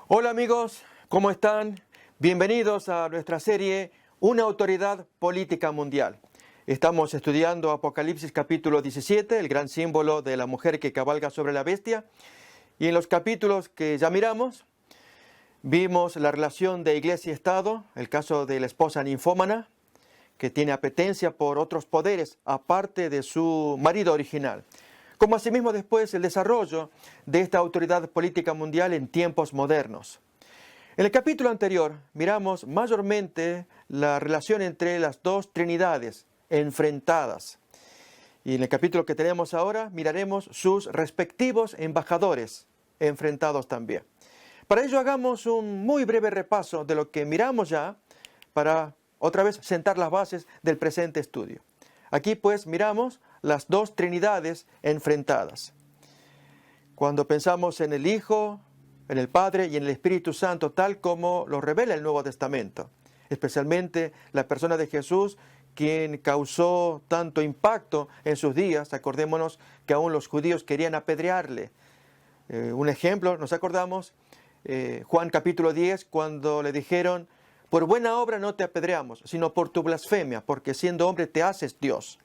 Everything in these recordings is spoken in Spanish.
Hola amigos, ¿cómo están? Bienvenidos a nuestra serie Una autoridad política mundial. Estamos estudiando Apocalipsis capítulo 17, el gran símbolo de la mujer que cabalga sobre la bestia. Y en los capítulos que ya miramos, vimos la relación de iglesia y Estado, el caso de la esposa ninfómana, que tiene apetencia por otros poderes aparte de su marido original. Como asimismo después el desarrollo de esta autoridad política mundial en tiempos modernos. En el capítulo anterior miramos mayormente la relación entre las dos trinidades enfrentadas. Y en el capítulo que tenemos ahora miraremos sus respectivos embajadores enfrentados también. Para ello hagamos un muy breve repaso de lo que miramos ya para otra vez sentar las bases del presente estudio. Aquí pues miramos las dos trinidades enfrentadas. Cuando pensamos en el Hijo, en el Padre y en el Espíritu Santo, tal como lo revela el Nuevo Testamento, especialmente la persona de Jesús, quien causó tanto impacto en sus días. Acordémonos que aún los judíos querían apedrearle. Un ejemplo, nos acordamos, Juan capítulo 10, cuando le dijeron: por buena obra no te apedreamos, sino por tu blasfemia, porque siendo hombre te haces Dios.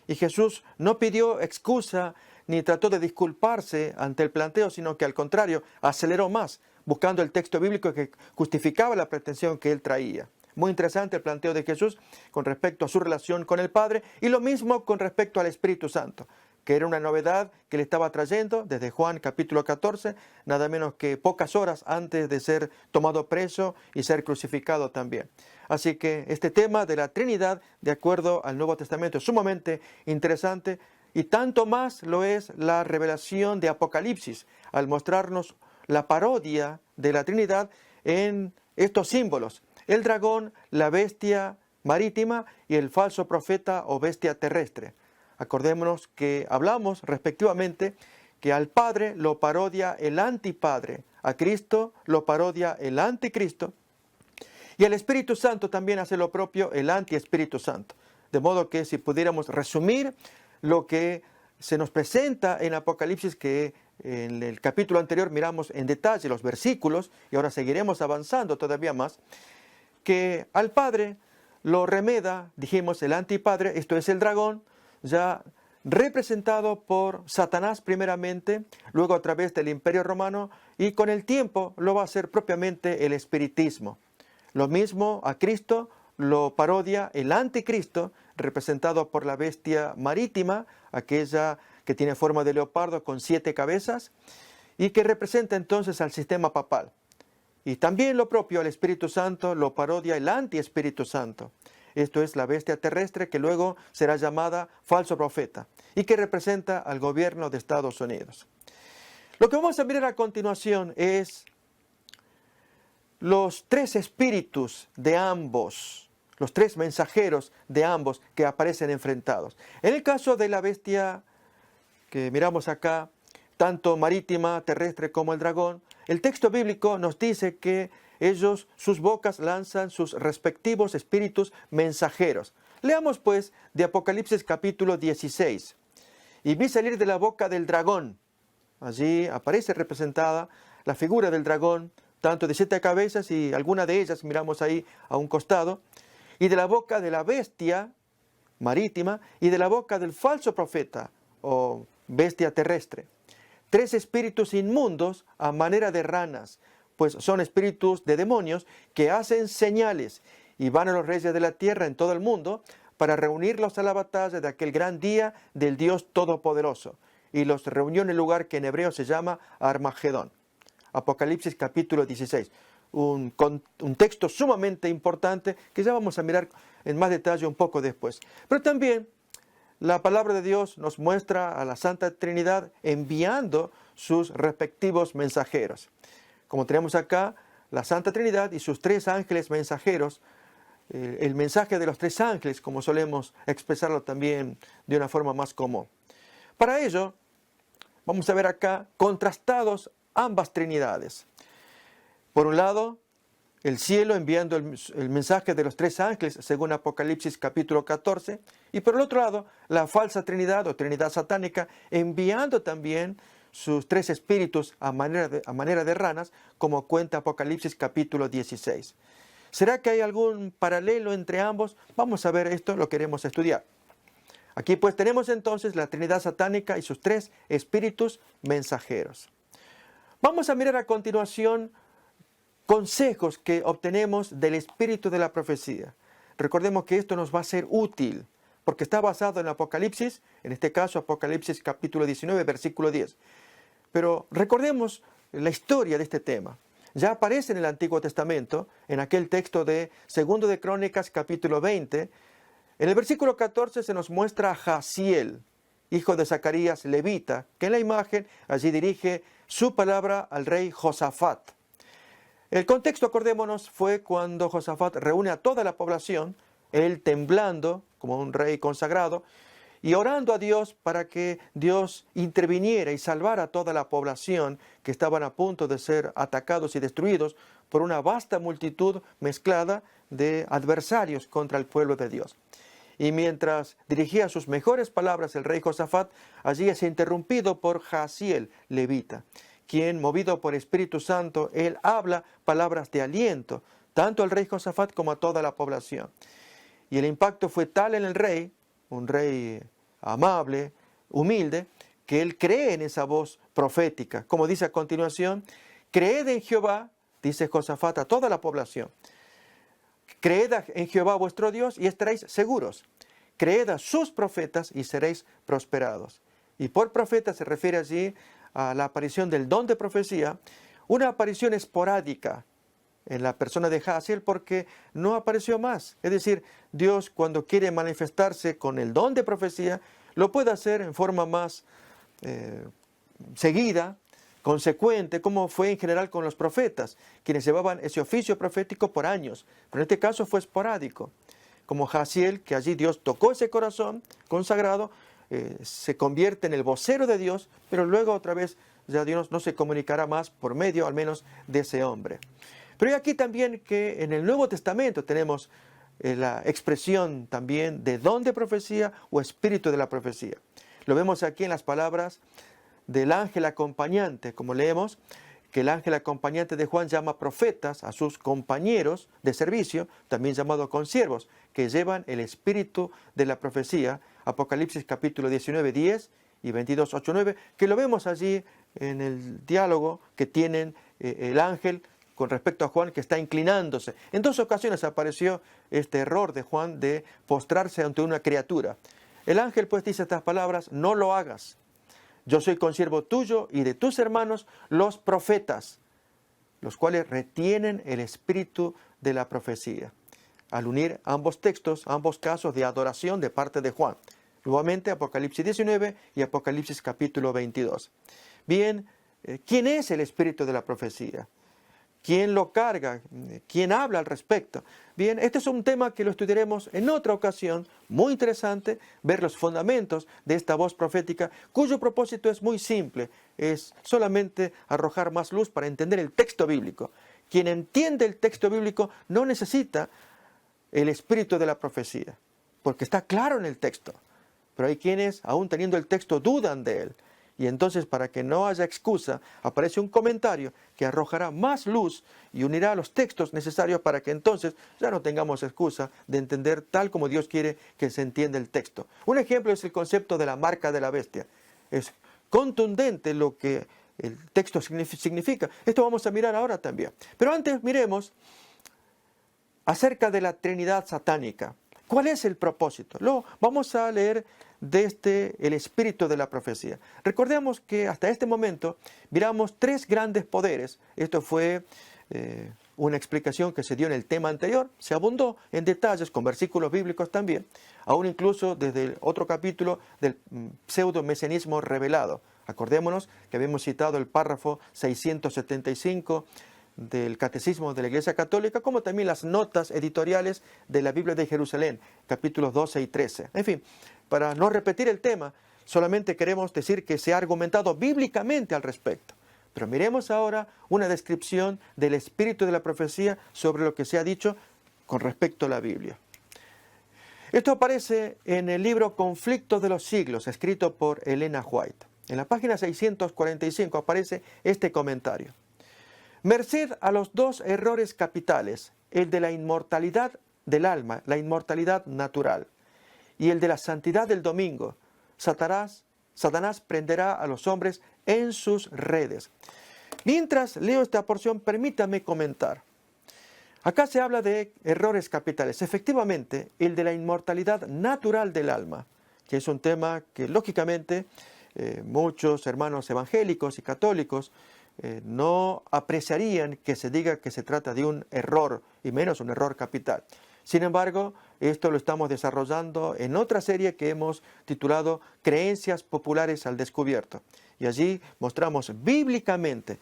Y Jesús no pidió excusa ni trató de disculparse ante el planteo, sino que al contrario, aceleró más, buscando el texto bíblico que justificaba la pretensión que él traía. Muy interesante el planteo de Jesús con respecto a su relación con el Padre, y lo mismo con respecto al Espíritu Santo, que era una novedad que le estaba trayendo desde Juan capítulo 14, nada menos que pocas horas antes de ser tomado preso y ser crucificado también. Así que este tema de la Trinidad, de acuerdo al Nuevo Testamento, es sumamente interesante, y tanto más lo es la revelación de Apocalipsis, al mostrarnos la parodia de la Trinidad en estos símbolos: el dragón, la bestia marítima y el falso profeta o bestia terrestre. Acordémonos que hablamos respectivamente que al Padre lo parodia el antipadre, a Cristo lo parodia el anticristo, y al Espíritu Santo también hace lo propio el anti-Espíritu Santo. De modo que si pudiéramos resumir lo que se nos presenta en Apocalipsis, que en el capítulo anterior miramos en detalle los versículos, y ahora seguiremos avanzando todavía más, que al Padre lo remeda, dijimos, el antipadre, esto es el dragón, ya representado por Satanás primeramente, luego a través del Imperio Romano, y con el tiempo lo va a ser propiamente el espiritismo. Lo mismo a Cristo lo parodia el anticristo, representado por la bestia marítima, aquella que tiene forma de leopardo con 7 cabezas, y que representa entonces al sistema papal. Y también lo propio al Espíritu Santo lo parodia el anti-Espíritu Santo. Esto es la bestia terrestre, que luego será llamada falso profeta y que representa al gobierno de Estados Unidos. Lo que vamos a mirar a continuación es los 3 espíritus de ambos, los 3 mensajeros de ambos que aparecen enfrentados. En el caso de la bestia que miramos acá, tanto marítima, terrestre como el dragón, el texto bíblico nos dice que ellos, sus bocas lanzan sus respectivos espíritus mensajeros. Leamos pues de Apocalipsis capítulo 16. Y vi salir de la boca del dragón. Allí aparece representada la figura del dragón, tanto de 7 cabezas, y alguna de ellas miramos ahí a un costado, y de la boca de la bestia marítima y de la boca del falso profeta o bestia terrestre. 3 espíritus inmundos a manera de ranas, pues son espíritus de demonios que hacen señales y van a los reyes de la tierra en todo el mundo para reunirlos a la batalla de aquel gran día del Dios Todopoderoso. Y los reunió en el lugar que en hebreo se llama Armagedón. Apocalipsis capítulo 16. Un texto sumamente importante que ya vamos a mirar en más detalle un poco después. Pero también la palabra de Dios nos muestra a la Santa Trinidad enviando sus respectivos mensajeros. Como tenemos acá, la Santa Trinidad y sus 3 ángeles mensajeros, el mensaje de los 3 ángeles, como solemos expresarlo también de una forma más común. Para ello, vamos a ver acá contrastados ambas trinidades. Por un lado, el cielo enviando el mensaje de los 3 ángeles, según Apocalipsis capítulo 14, y por el otro lado, la falsa Trinidad o Trinidad satánica, enviando también sus tres espíritus a manera de ranas, como cuenta Apocalipsis capítulo 16. ¿Será que hay algún paralelo entre ambos? Vamos a ver esto, lo queremos estudiar. Aquí pues tenemos entonces la Trinidad satánica y sus tres espíritus mensajeros. Vamos a mirar a continuación consejos que obtenemos del espíritu de la profecía. Recordemos que esto nos va a ser útil, porque está basado en Apocalipsis, en este caso Apocalipsis capítulo 19, versículo 10. Pero recordemos la historia de este tema. Ya aparece en el Antiguo Testamento, en aquel texto de 2 de Crónicas capítulo 20. En el versículo 14 se nos muestra a Jaziel, hijo de Zacarías, levita, que en la imagen allí dirige su palabra al rey Josafat. El contexto, acordémonos, fue cuando Josafat reúne a toda la población, él temblando como un rey consagrado, y orando a Dios para que Dios interviniera y salvara a toda la población que estaban a punto de ser atacados y destruidos por una vasta multitud mezclada de adversarios contra el pueblo de Dios. Y mientras dirigía sus mejores palabras el rey Josafat, allí es interrumpido por Jaziel, levita, quien, movido por Espíritu Santo, él habla palabras de aliento, tanto al rey Josafat como a toda la población. Y el impacto fue tal en el rey, un rey amable, humilde, que él cree en esa voz profética. Como dice a continuación, creed en Jehová, dice Josafat a toda la población. Creed en Jehová vuestro Dios y estaréis seguros. Creed a sus profetas y seréis prosperados. Y por profeta se refiere allí a la aparición del don de profecía, una aparición esporádica en la persona de Jaziel, porque no apareció más. Es decir, Dios, cuando quiere manifestarse con el don de profecía, lo puede hacer en forma más seguida, consecuente, como fue en general con los profetas, quienes llevaban ese oficio profético por años. Pero en este caso fue esporádico, como Jaziel, que allí Dios tocó ese corazón consagrado, se convierte en el vocero de Dios, pero luego otra vez ya Dios no se comunicará más por medio, al menos, de ese hombre. Pero hay aquí también que en el Nuevo Testamento tenemos la expresión también de don de profecía o espíritu de la profecía. Lo vemos aquí en las palabras del ángel acompañante, como leemos, que el ángel acompañante de Juan llama profetas a sus compañeros de servicio, también llamados consiervos, que llevan el espíritu de la profecía, Apocalipsis capítulo 19, 10 y 22, 8, 9, que lo vemos allí en el diálogo que tienen el ángel con respecto a Juan, que está inclinándose. En dos ocasiones apareció este error de Juan de postrarse ante una criatura. El ángel pues dice estas palabras: no lo hagas. Yo soy consiervo tuyo y de tus hermanos los profetas, los cuales retienen el espíritu de la profecía. Al unir ambos textos, ambos casos de adoración de parte de Juan. Nuevamente Apocalipsis 19 y Apocalipsis capítulo 22. Bien, ¿quién es el espíritu de la profecía? ¿Quién lo carga? ¿Quién habla al respecto? Bien, este es un tema que lo estudiaremos en otra ocasión, muy interesante, ver los fundamentos de esta voz profética, cuyo propósito es muy simple, es solamente arrojar más luz para entender el texto bíblico. Quien entiende el texto bíblico no necesita el espíritu de la profecía, porque está claro en el texto, pero hay quienes, aún teniendo el texto, dudan de él. Y entonces, para que no haya excusa, aparece un comentario que arrojará más luz y unirá los textos necesarios para que entonces ya no tengamos excusa de entender tal como Dios quiere que se entienda el texto. Un ejemplo es el concepto de la marca de la bestia. Es contundente lo que el texto significa. Esto vamos a mirar ahora también. Pero antes miremos acerca de la Trinidad satánica. ¿Cuál es el propósito? Lo vamos a leer desde el espíritu de la profecía. Recordemos que hasta este momento miramos tres grandes poderes. Esto fue una explicación que se dio en el tema anterior. Se abundó en detalles con versículos bíblicos también, aún incluso desde el otro capítulo del pseudo-mesianismo revelado. Acordémonos que habíamos citado el párrafo 675 del Catecismo de la Iglesia Católica, como también las notas editoriales de la Biblia de Jerusalén, capítulos 12 y 13. En fin, para no repetir el tema, solamente queremos decir que se ha argumentado bíblicamente al respecto. Pero miremos ahora una descripción del espíritu de la profecía sobre lo que se ha dicho con respecto a la Biblia. Esto aparece en el libro Conflictos de los Siglos, escrito por Elena White. En la página 645 aparece este comentario. Merced a los dos errores capitales, el de la inmortalidad del alma, la inmortalidad natural, y el de la santidad del domingo, Satanás prenderá a los hombres en sus redes. Mientras leo esta porción, permítame comentar. Acá se habla de errores capitales. Efectivamente, el de la inmortalidad natural del alma, que es un tema que lógicamente muchos hermanos evangélicos y católicos no apreciarían que se diga que se trata de un error, y menos un error capital. Sin embargo, esto lo estamos desarrollando en otra serie que hemos titulado Creencias populares al descubierto. Y allí mostramos bíblicamente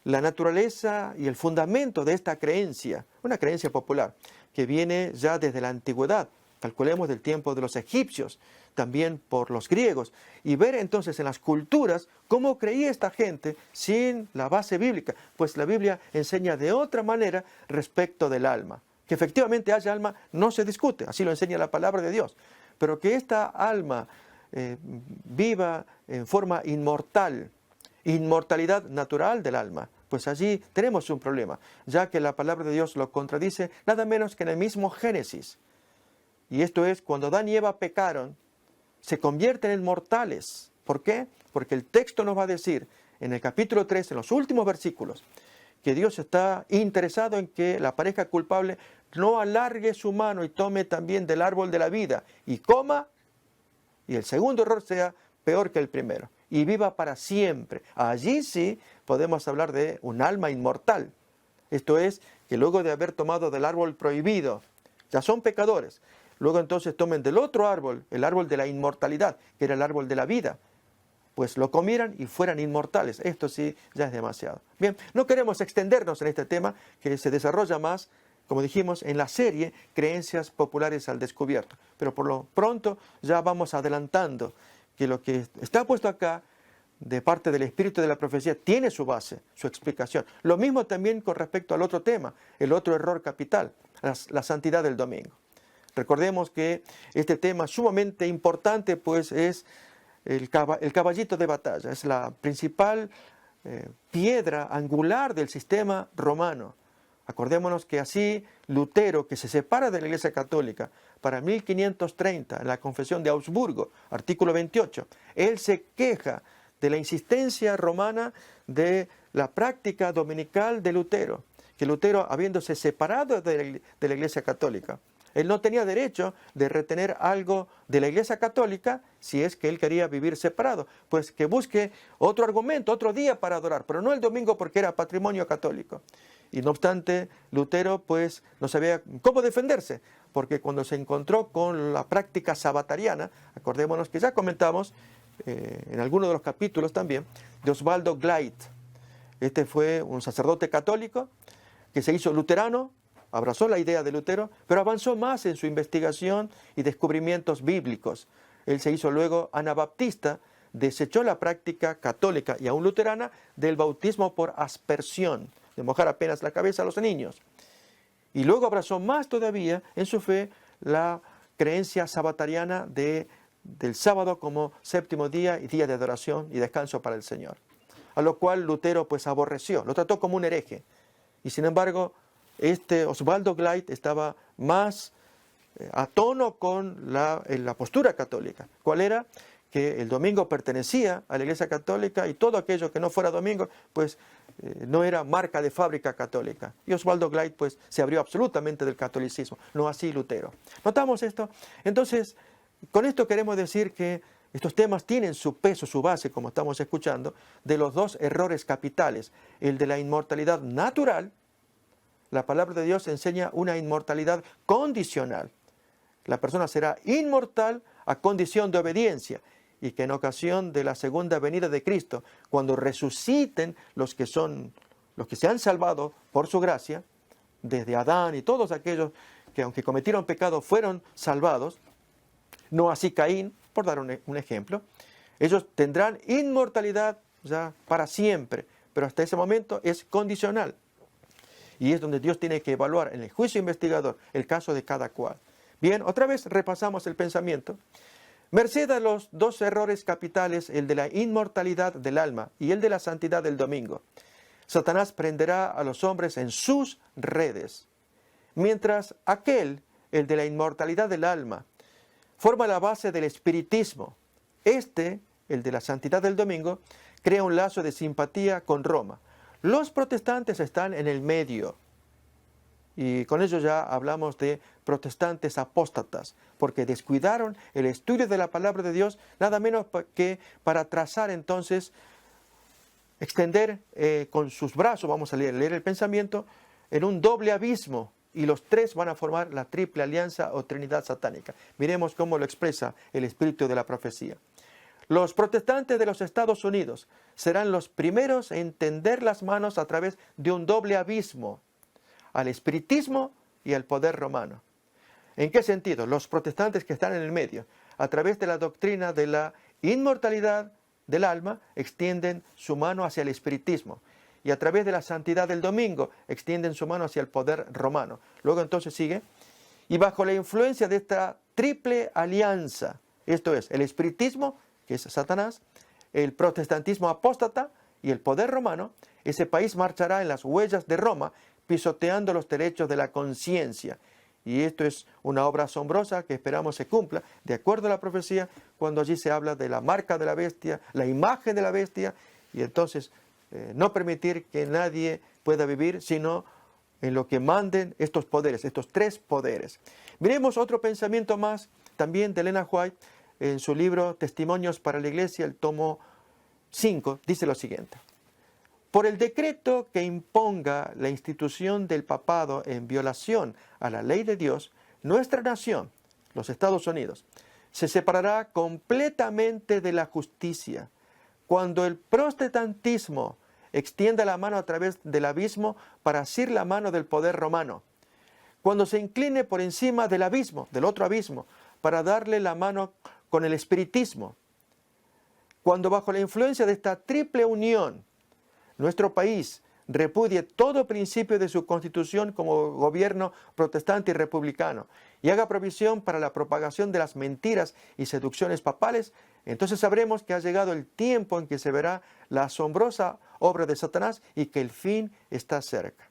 la naturaleza y el fundamento de esta creencia, una creencia popular, que viene ya desde la antigüedad, calculemos del tiempo de los egipcios, también por los griegos, y ver entonces en las culturas cómo creía esta gente sin la base bíblica, pues la Biblia enseña de otra manera respecto del alma. Que efectivamente haya alma no se discute, así lo enseña la palabra de Dios, pero que esta alma viva en forma inmortal, inmortalidad natural del alma, pues allí tenemos un problema, ya que la palabra de Dios lo contradice nada menos que en el mismo Génesis. Y esto es, cuando Adán y Eva pecaron, se convierten en mortales. ¿Por qué? Porque el texto nos va a decir, en el capítulo 3, en los últimos versículos, que Dios está interesado en que la pareja culpable no alargue su mano y tome también del árbol de la vida y coma, y el segundo error sea peor que el primero, y viva para siempre. Allí sí podemos hablar de un alma inmortal. Esto es, que luego de haber tomado del árbol prohibido, ya son pecadores. Luego entonces tomen del otro árbol, el árbol de la inmortalidad, que era el árbol de la vida, pues lo comieran y fueran inmortales. Esto sí ya es demasiado. Bien, no queremos extendernos en este tema, que se desarrolla más, como dijimos, en la serie Creencias populares al descubierto. Pero por lo pronto ya vamos adelantando que lo que está puesto acá, de parte del espíritu de la profecía, tiene su base, su explicación. Lo mismo también con respecto al otro tema, el otro error capital, la santidad del domingo. Recordemos que este tema sumamente importante, pues es el caballito de batalla, es la principal piedra angular del sistema romano. Acordémonos que así Lutero, que se separa de la Iglesia Católica para 1530, en la Confesión de Augsburgo, artículo 28, él se queja de la insistencia romana de la práctica dominical de Lutero, que Lutero, habiéndose separado de la Iglesia Católica, él no tenía derecho de retener algo de la Iglesia Católica si es que él quería vivir separado. Pues que busque otro argumento, otro día para adorar, pero no el domingo porque era patrimonio católico. Y no obstante, Lutero pues no sabía cómo defenderse, porque cuando se encontró con la práctica sabatariana, acordémonos que ya comentamos en algunos de los capítulos también, de Osvaldo Gleit. Este fue un sacerdote católico que se hizo luterano, abrazó la idea de Lutero, pero avanzó más en su investigación y descubrimientos bíblicos. Él se hizo luego anabaptista, desechó la práctica católica y aún luterana del bautismo por aspersión, de mojar apenas la cabeza a los niños. Y luego abrazó más todavía en su fe la creencia sabatariana del sábado como séptimo día y día de adoración y descanso para el Señor. A lo cual Lutero pues aborreció, lo trató como un hereje. Y sin embargo, Osvaldo Gleit estaba más a tono con la postura católica. ¿Cuál era? Que el domingo pertenecía a la Iglesia Católica y todo aquello que no fuera domingo, pues no era marca de fábrica católica. Y Osvaldo Gleit pues se abrió absolutamente del catolicismo, no así Lutero. ¿Notamos esto? Entonces, con esto queremos decir que estos temas tienen su peso, su base, como estamos escuchando, de los dos errores capitales, el de la inmortalidad natural. La palabra de Dios enseña una inmortalidad condicional. La persona será inmortal a condición de obediencia y que en ocasión de la segunda venida de Cristo, cuando resuciten los que se han salvado por su gracia, desde Adán y todos aquellos que aunque cometieron pecado fueron salvados, no así Caín, por dar un ejemplo, ellos tendrán inmortalidad ya para siempre, pero hasta ese momento es condicional. Y es donde Dios tiene que evaluar en el juicio investigador el caso de cada cual. Bien, otra vez repasamos el pensamiento. Merced a los dos errores capitales, el de la inmortalidad del alma y el de la santidad del domingo, Satanás prenderá a los hombres en sus redes, mientras aquel, el de la inmortalidad del alma, forma la base del espiritismo. Este, el de la santidad del domingo, crea un lazo de simpatía con Roma. Los protestantes están en el medio. Y con ello ya hablamos de protestantes apóstatas, porque descuidaron el estudio de la palabra de Dios, nada menos que para trazar entonces, extender con sus brazos, vamos a leer el pensamiento, en un doble abismo, y los tres van a formar la triple alianza o trinidad satánica. Miremos cómo lo expresa el espíritu de la profecía. Los protestantes de los Estados Unidos serán los primeros en tender las manos a través de un doble abismo al espiritismo y al poder romano. ¿En qué sentido? Los protestantes que están en el medio, a través de la doctrina de la inmortalidad del alma, extienden su mano hacia el espiritismo, y a través de la santidad del domingo extienden su mano hacia el poder romano. Luego entonces sigue, y bajo la influencia de esta triple alianza, esto es, el espiritismo, que es Satanás, el protestantismo apóstata y el poder romano, ese país marchará en las huellas de Roma, pisoteando los derechos de la conciencia. Y esto es una obra asombrosa que esperamos se cumpla, de acuerdo a la profecía, cuando allí se habla de la marca de la bestia, la imagen de la bestia, y entonces no permitir que nadie pueda vivir, sino en lo que manden estos poderes, estos tres poderes. Miremos otro pensamiento más, también de Elena White, en su libro Testimonios para la Iglesia, el tomo 5, dice lo siguiente. Por el decreto que imponga la institución del papado en violación a la ley de Dios, nuestra nación, los Estados Unidos, se separará completamente de la justicia. Cuando el protestantismo extienda la mano a través del abismo para asir la mano del poder romano, cuando se incline por encima del abismo, del otro abismo, para darle la mano con el espiritismo, cuando bajo la influencia de esta triple unión, nuestro país repudie todo principio de su constitución como gobierno protestante y republicano y haga provisión para la propagación de las mentiras y seducciones papales, entonces sabremos que ha llegado el tiempo en que se verá la asombrosa obra de Satanás y que el fin está cerca.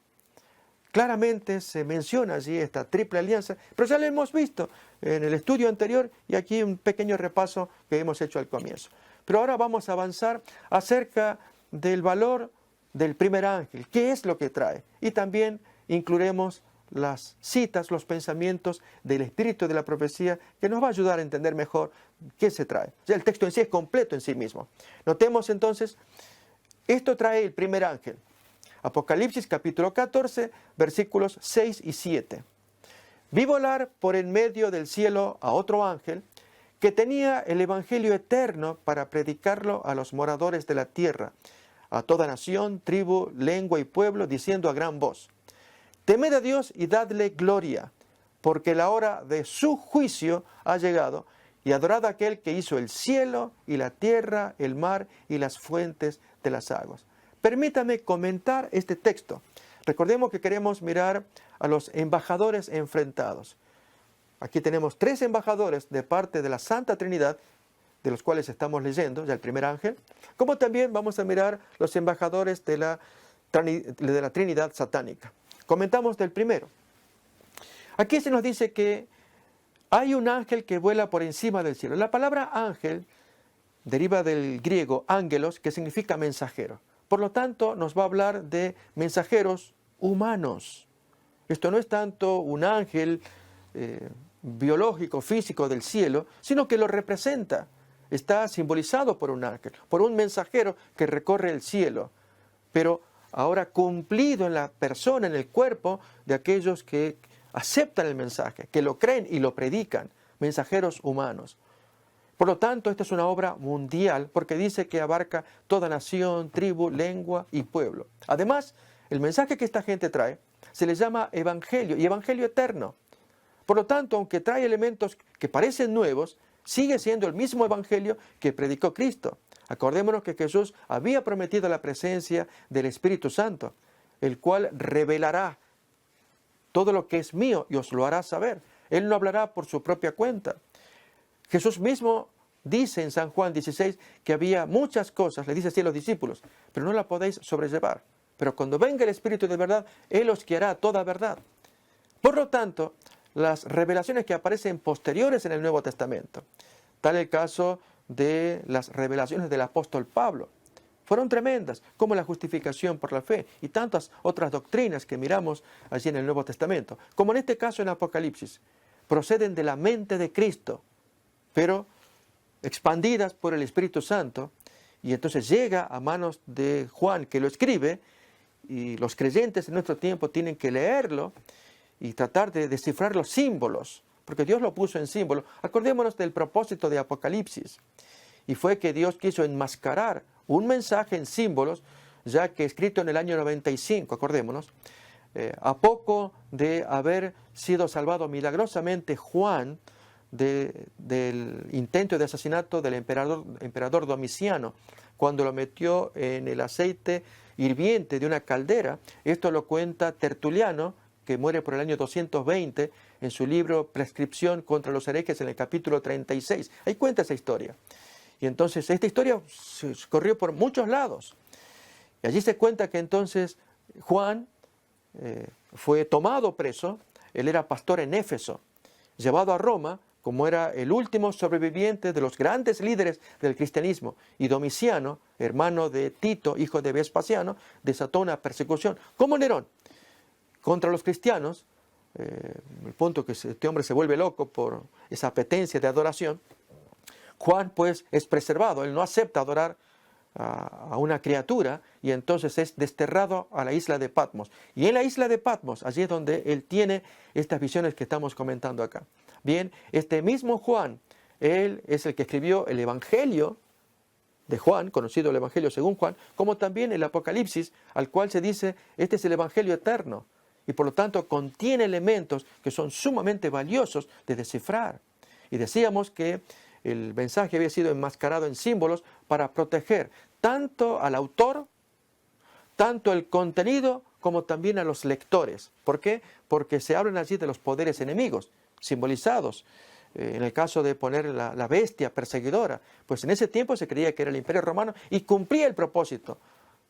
Claramente se menciona allí esta triple alianza, pero ya lo hemos visto en el estudio anterior y aquí un pequeño repaso que hemos hecho al comienzo. Pero ahora vamos a avanzar acerca del valor del primer ángel, qué es lo que trae. Y también incluiremos las citas, los pensamientos del espíritu de la profecía que nos va a ayudar a entender mejor qué se trae. O sea, el texto en sí es completo en sí mismo. Notemos entonces, esto trae el primer ángel. Apocalipsis capítulo 14, versículos 6 y 7. Vi volar por en medio del cielo a otro ángel que tenía el evangelio eterno para predicarlo a los moradores de la tierra, a toda nación, tribu, lengua y pueblo, diciendo a gran voz, temed a Dios y dadle gloria, porque la hora de su juicio ha llegado, y adorad a aquel que hizo el cielo y la tierra, el mar y las fuentes de las aguas. Permítame comentar este texto. Recordemos que queremos mirar a los embajadores enfrentados. Aquí tenemos 3 embajadores de parte de la Santa Trinidad, de los cuales estamos leyendo, ya el primer ángel, como también vamos a mirar los embajadores de la Trinidad satánica. Comentamos del primero. Aquí se nos dice que hay un ángel que vuela por encima del cielo. La palabra ángel deriva del griego ángelos, que significa mensajero. Por lo tanto, nos va a hablar de mensajeros humanos. Esto no es tanto un ángel biológico, físico del cielo, sino que lo representa. Está simbolizado por un ángel, por un mensajero que recorre el cielo, pero ahora cumplido en la persona, en el cuerpo de aquellos que aceptan el mensaje, que lo creen y lo predican, mensajeros humanos. Por lo tanto, esta es una obra mundial porque dice que abarca toda nación, tribu, lengua y pueblo. Además, el mensaje que esta gente trae se le llama evangelio y evangelio eterno. Por lo tanto, aunque trae elementos que parecen nuevos, sigue siendo el mismo evangelio que predicó Cristo. Acordémonos que Jesús había prometido la presencia del Espíritu Santo, el cual revelará todo lo que es mío y os lo hará saber. Él no hablará por su propia cuenta. Jesús mismo dice en San Juan 16 que había muchas cosas, le dice así a los discípulos, pero no la podéis sobrellevar. Pero cuando venga el Espíritu de verdad, Él os guiará a toda verdad. Por lo tanto, las revelaciones que aparecen posteriores en el Nuevo Testamento, tal el caso de las revelaciones del apóstol Pablo, fueron tremendas, como la justificación por la fe y tantas otras doctrinas que miramos allí en el Nuevo Testamento, como en este caso en Apocalipsis, proceden de la mente de Cristo, pero expandidas por el Espíritu Santo, y entonces llega a manos de Juan, que lo escribe, y los creyentes en nuestro tiempo tienen que leerlo y tratar de descifrar los símbolos, porque Dios lo puso en símbolos. Acordémonos del propósito de Apocalipsis, y fue que Dios quiso enmascarar un mensaje en símbolos, ya que escrito en el año 95, acordémonos, a poco de haber sido salvado milagrosamente Juan del intento de asesinato del emperador Domiciano, cuando lo metió en el aceite hirviente de una caldera. Esto lo cuenta Tertuliano, que muere por el año 220, en su libro Prescripción contra los herejes, en el capítulo 36. Ahí cuenta esa historia. Y entonces esta historia se corrió por muchos lados. Y allí se cuenta que entonces Juan fue tomado preso. Él era pastor en Éfeso, llevado a Roma, como era el último sobreviviente de los grandes líderes del cristianismo. Y Domiciano, hermano de Tito, hijo de Vespasiano, desató una persecución, como Nerón, contra los cristianos. El punto que este hombre se vuelve loco por esa apetencia de adoración. Juan pues es preservado, él no acepta adorar a una criatura, y entonces es desterrado a la isla de Patmos. Y en la isla de Patmos, allí es donde él tiene estas visiones que estamos comentando acá. Bien, este mismo Juan, él es el que escribió el Evangelio de Juan, conocido el Evangelio según Juan, como también el Apocalipsis, al cual se dice, este es el Evangelio eterno, y por lo tanto contiene elementos que son sumamente valiosos de descifrar. Y decíamos que el mensaje había sido enmascarado en símbolos para proteger tanto al autor, tanto el contenido, como también a los lectores. ¿Por qué? Porque se hablan allí de los poderes enemigos, simbolizados. En el caso de poner la bestia perseguidora, pues en ese tiempo se creía que era el Imperio Romano y cumplía el propósito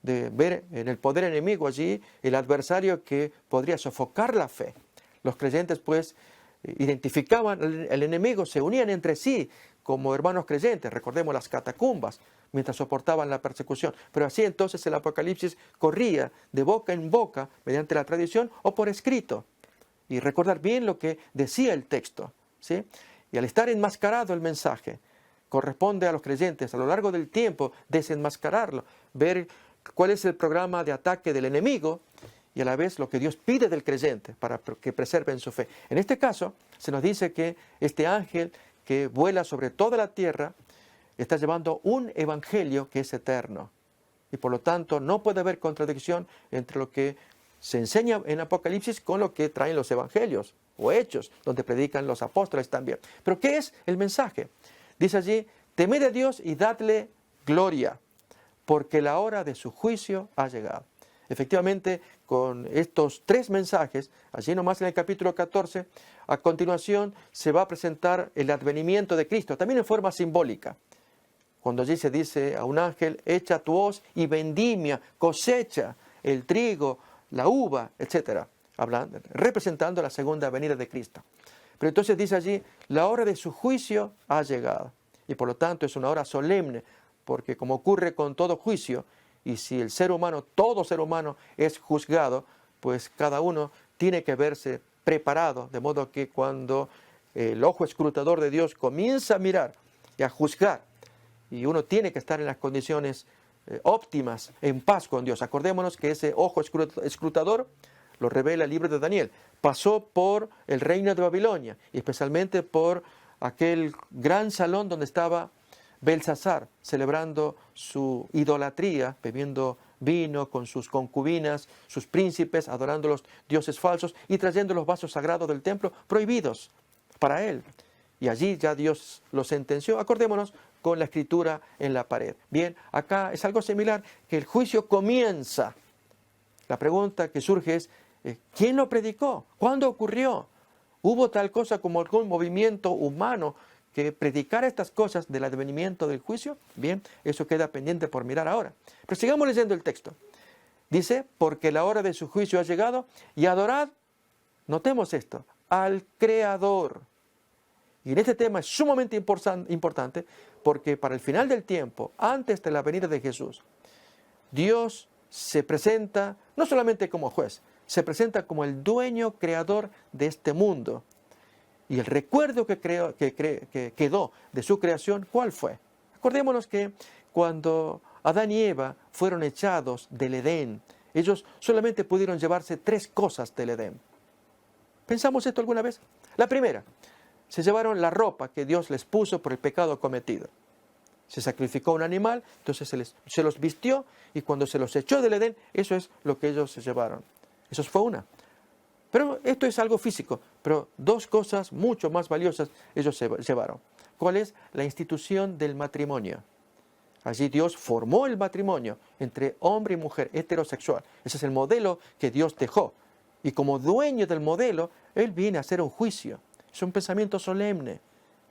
de ver en el poder enemigo allí el adversario que podría sofocar la fe. Los creyentes pues identificaban al enemigo, se unían entre sí como hermanos creyentes, recordemos las catacumbas, mientras soportaban la persecución. Pero así entonces el Apocalipsis corría de boca en boca mediante la tradición o por escrito. Y recordar bien lo que decía el texto, ¿sí? Y al estar enmascarado el mensaje, corresponde a los creyentes a lo largo del tiempo desenmascararlo, ver cuál es el programa de ataque del enemigo y a la vez lo que Dios pide del creyente para que preserven su fe. En este caso, se nos dice que este ángel que vuela sobre toda la tierra está llevando un evangelio que es eterno. Y por lo tanto no puede haber contradicción entre lo que se enseña en Apocalipsis con lo que traen los evangelios o hechos, donde predican los apóstoles también. Pero ¿qué es el mensaje? Dice allí, temed a Dios y dadle gloria, porque la hora de su juicio ha llegado. Efectivamente, con estos tres mensajes, allí nomás en el capítulo 14, a continuación se va a presentar el advenimiento de Cristo, también en forma simbólica. Cuando allí se dice a un ángel, echa tu hoz y vendimia, cosecha el trigo, la uva, etc. Hablando, representando la segunda venida de Cristo. Pero entonces dice allí, la hora de su juicio ha llegado. Y por lo tanto es una hora solemne, porque como ocurre con todo juicio, y si el ser humano, todo ser humano es juzgado, pues cada uno tiene que verse preparado, de modo que cuando el ojo escrutador de Dios comienza a mirar y a juzgar, y uno tiene que estar en las condiciones óptimas, en paz con Dios. Acordémonos que ese ojo escrutador, lo revela el libro de Daniel, pasó por el reino de Babilonia, y especialmente por aquel gran salón donde estaba Belsasar, celebrando su idolatría, bebiendo vino con sus concubinas, sus príncipes, adorando los dioses falsos y trayendo los vasos sagrados del templo prohibidos para él. Y allí ya Dios lo sentenció. Acordémonos con la escritura en la pared. Bien, acá es algo similar, que el juicio comienza. La pregunta que surge es, ¿quién lo predicó? ¿Cuándo ocurrió? ¿Hubo tal cosa como algún movimiento humano que predicara estas cosas del advenimiento del juicio? Bien, eso queda pendiente por mirar ahora. Pero sigamos leyendo el texto. Dice, porque la hora de su juicio ha llegado y adorad, notemos esto, al Creador. Y en este tema es sumamente importante porque para el final del tiempo, antes de la venida de Jesús, Dios se presenta no solamente como juez, se presenta como el dueño creador de este mundo. Y el recuerdo que quedó de su creación, ¿cuál fue? Acordémonos que cuando Adán y Eva fueron echados del Edén, ellos solamente pudieron llevarse 3 cosas del Edén. ¿Pensamos esto alguna vez? La primera, se llevaron la ropa que Dios les puso por el pecado cometido. Se sacrificó un animal, entonces se los vistió y cuando se los echó del Edén, eso es lo que ellos se llevaron. Eso fue una. Pero esto es algo físico, pero 2 cosas mucho más valiosas ellos se llevaron. ¿Cuál es? La institución del matrimonio. Allí Dios formó el matrimonio entre hombre y mujer heterosexual. Ese es el modelo que Dios dejó. Y como dueño del modelo, Él viene a hacer un juicio. Es un pensamiento solemne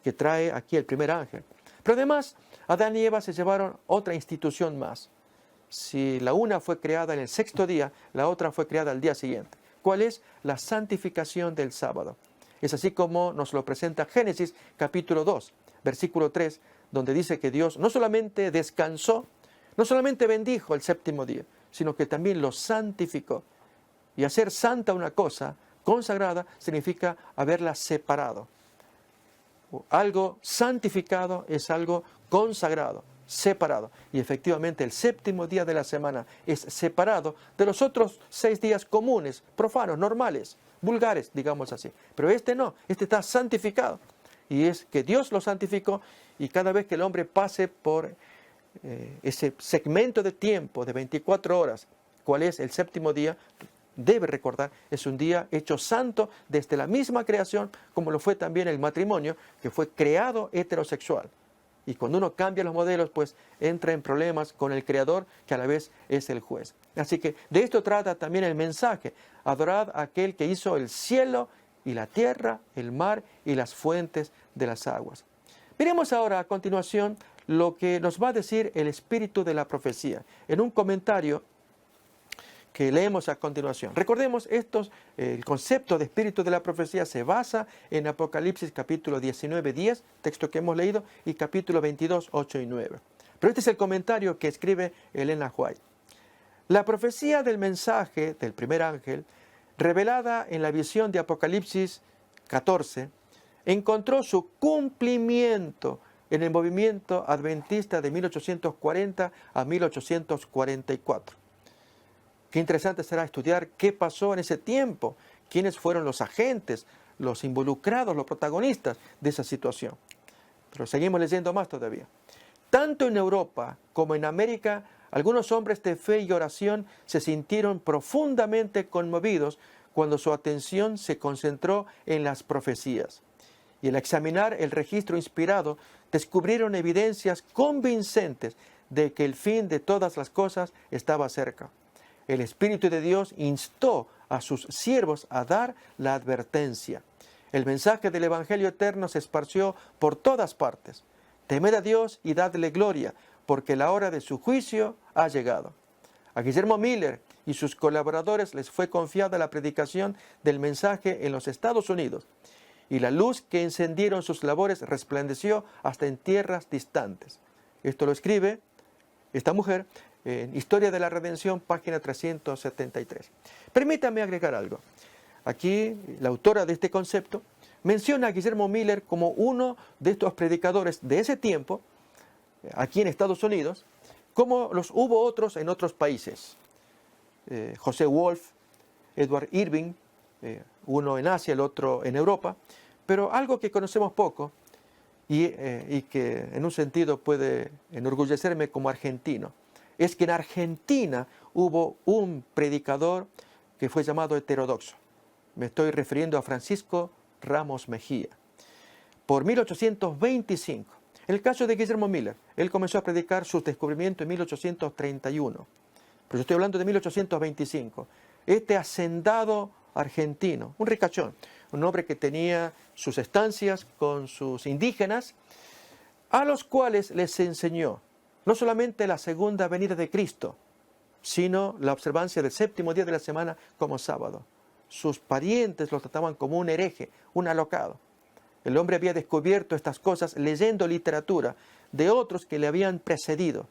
que trae aquí el primer ángel. Pero además, Adán y Eva se llevaron otra institución más. Si la una fue creada en el 6º día, la otra fue creada al día siguiente. ¿Cuál es? La santificación del sábado. Es así como nos lo presenta Génesis capítulo 2, versículo 3, donde dice que Dios no solamente descansó, no solamente bendijo el 7º día, sino que también lo santificó. Y hacer santa una cosa, consagrada, significa haberla separado. Algo santificado es algo consagrado, separado. Y efectivamente el 7º día de la semana es separado de los otros 6 días comunes, profanos, normales, vulgares, digamos así. Pero este no, este está santificado. Y es que Dios lo santificó y cada vez que el hombre pase por ese segmento de tiempo de 24 horas, ¿cuál es el 7º día? Debe recordar, es un día hecho santo desde la misma creación, como lo fue también el matrimonio, que fue creado heterosexual. Y cuando uno cambia los modelos, pues entra en problemas con el Creador, que a la vez es el juez. Así que de esto trata también el mensaje. Adorad a aquel que hizo el cielo y la tierra, el mar y las fuentes de las aguas. Miremos ahora a continuación lo que nos va a decir el espíritu de la profecía, en un comentario que leemos a continuación. Recordemos, el concepto de espíritu de la profecía se basa en Apocalipsis capítulo 19, 10, texto que hemos leído, y capítulo 22, 8 y 9. Pero este es el comentario que escribe Elena White. La profecía del mensaje del primer ángel, revelada en la visión de Apocalipsis 14, encontró su cumplimiento en el movimiento adventista de 1840 a 1844. Qué interesante será estudiar qué pasó en ese tiempo, quiénes fueron los agentes, los involucrados, los protagonistas de esa situación. Pero seguimos leyendo más todavía. Tanto en Europa como en América, algunos hombres de fe y oración se sintieron profundamente conmovidos cuando su atención se concentró en las profecías. Y al examinar el registro inspirado, descubrieron evidencias convincentes de que el fin de todas las cosas estaba cerca. El Espíritu de Dios instó a sus siervos a dar la advertencia. El mensaje del Evangelio eterno se esparció por todas partes. Temed a Dios y dadle gloria, porque la hora de su juicio ha llegado. A Guillermo Miller y sus colaboradores les fue confiada la predicación del mensaje en los Estados Unidos, y la luz que encendieron sus labores resplandeció hasta en tierras distantes. Esto lo escribe esta mujer en Historia de la Redención, página 373. Permítame agregar algo. Aquí, la autora de este concepto menciona a Guillermo Miller como uno de estos predicadores de ese tiempo, aquí en Estados Unidos, como los hubo otros en otros países. José Wolf, Edward Irving, uno en Asia, el otro en Europa, pero algo que conocemos poco y que en un sentido puede enorgullecerme como argentino, es que en Argentina hubo un predicador que fue llamado heterodoxo. Me estoy refiriendo a Francisco Ramos Mejía. Por 1825, en el caso de Guillermo Miller, él comenzó a predicar sus descubrimientos en 1831. Pero yo estoy hablando de 1825. Este hacendado argentino, un ricachón, un hombre que tenía sus estancias con sus indígenas, a los cuales les enseñó no solamente la segunda venida de Cristo, sino la observancia del séptimo día de la semana como sábado. Sus parientes lo trataban como un hereje, un alocado. El hombre había descubierto estas cosas leyendo literatura de otros que le habían precedido,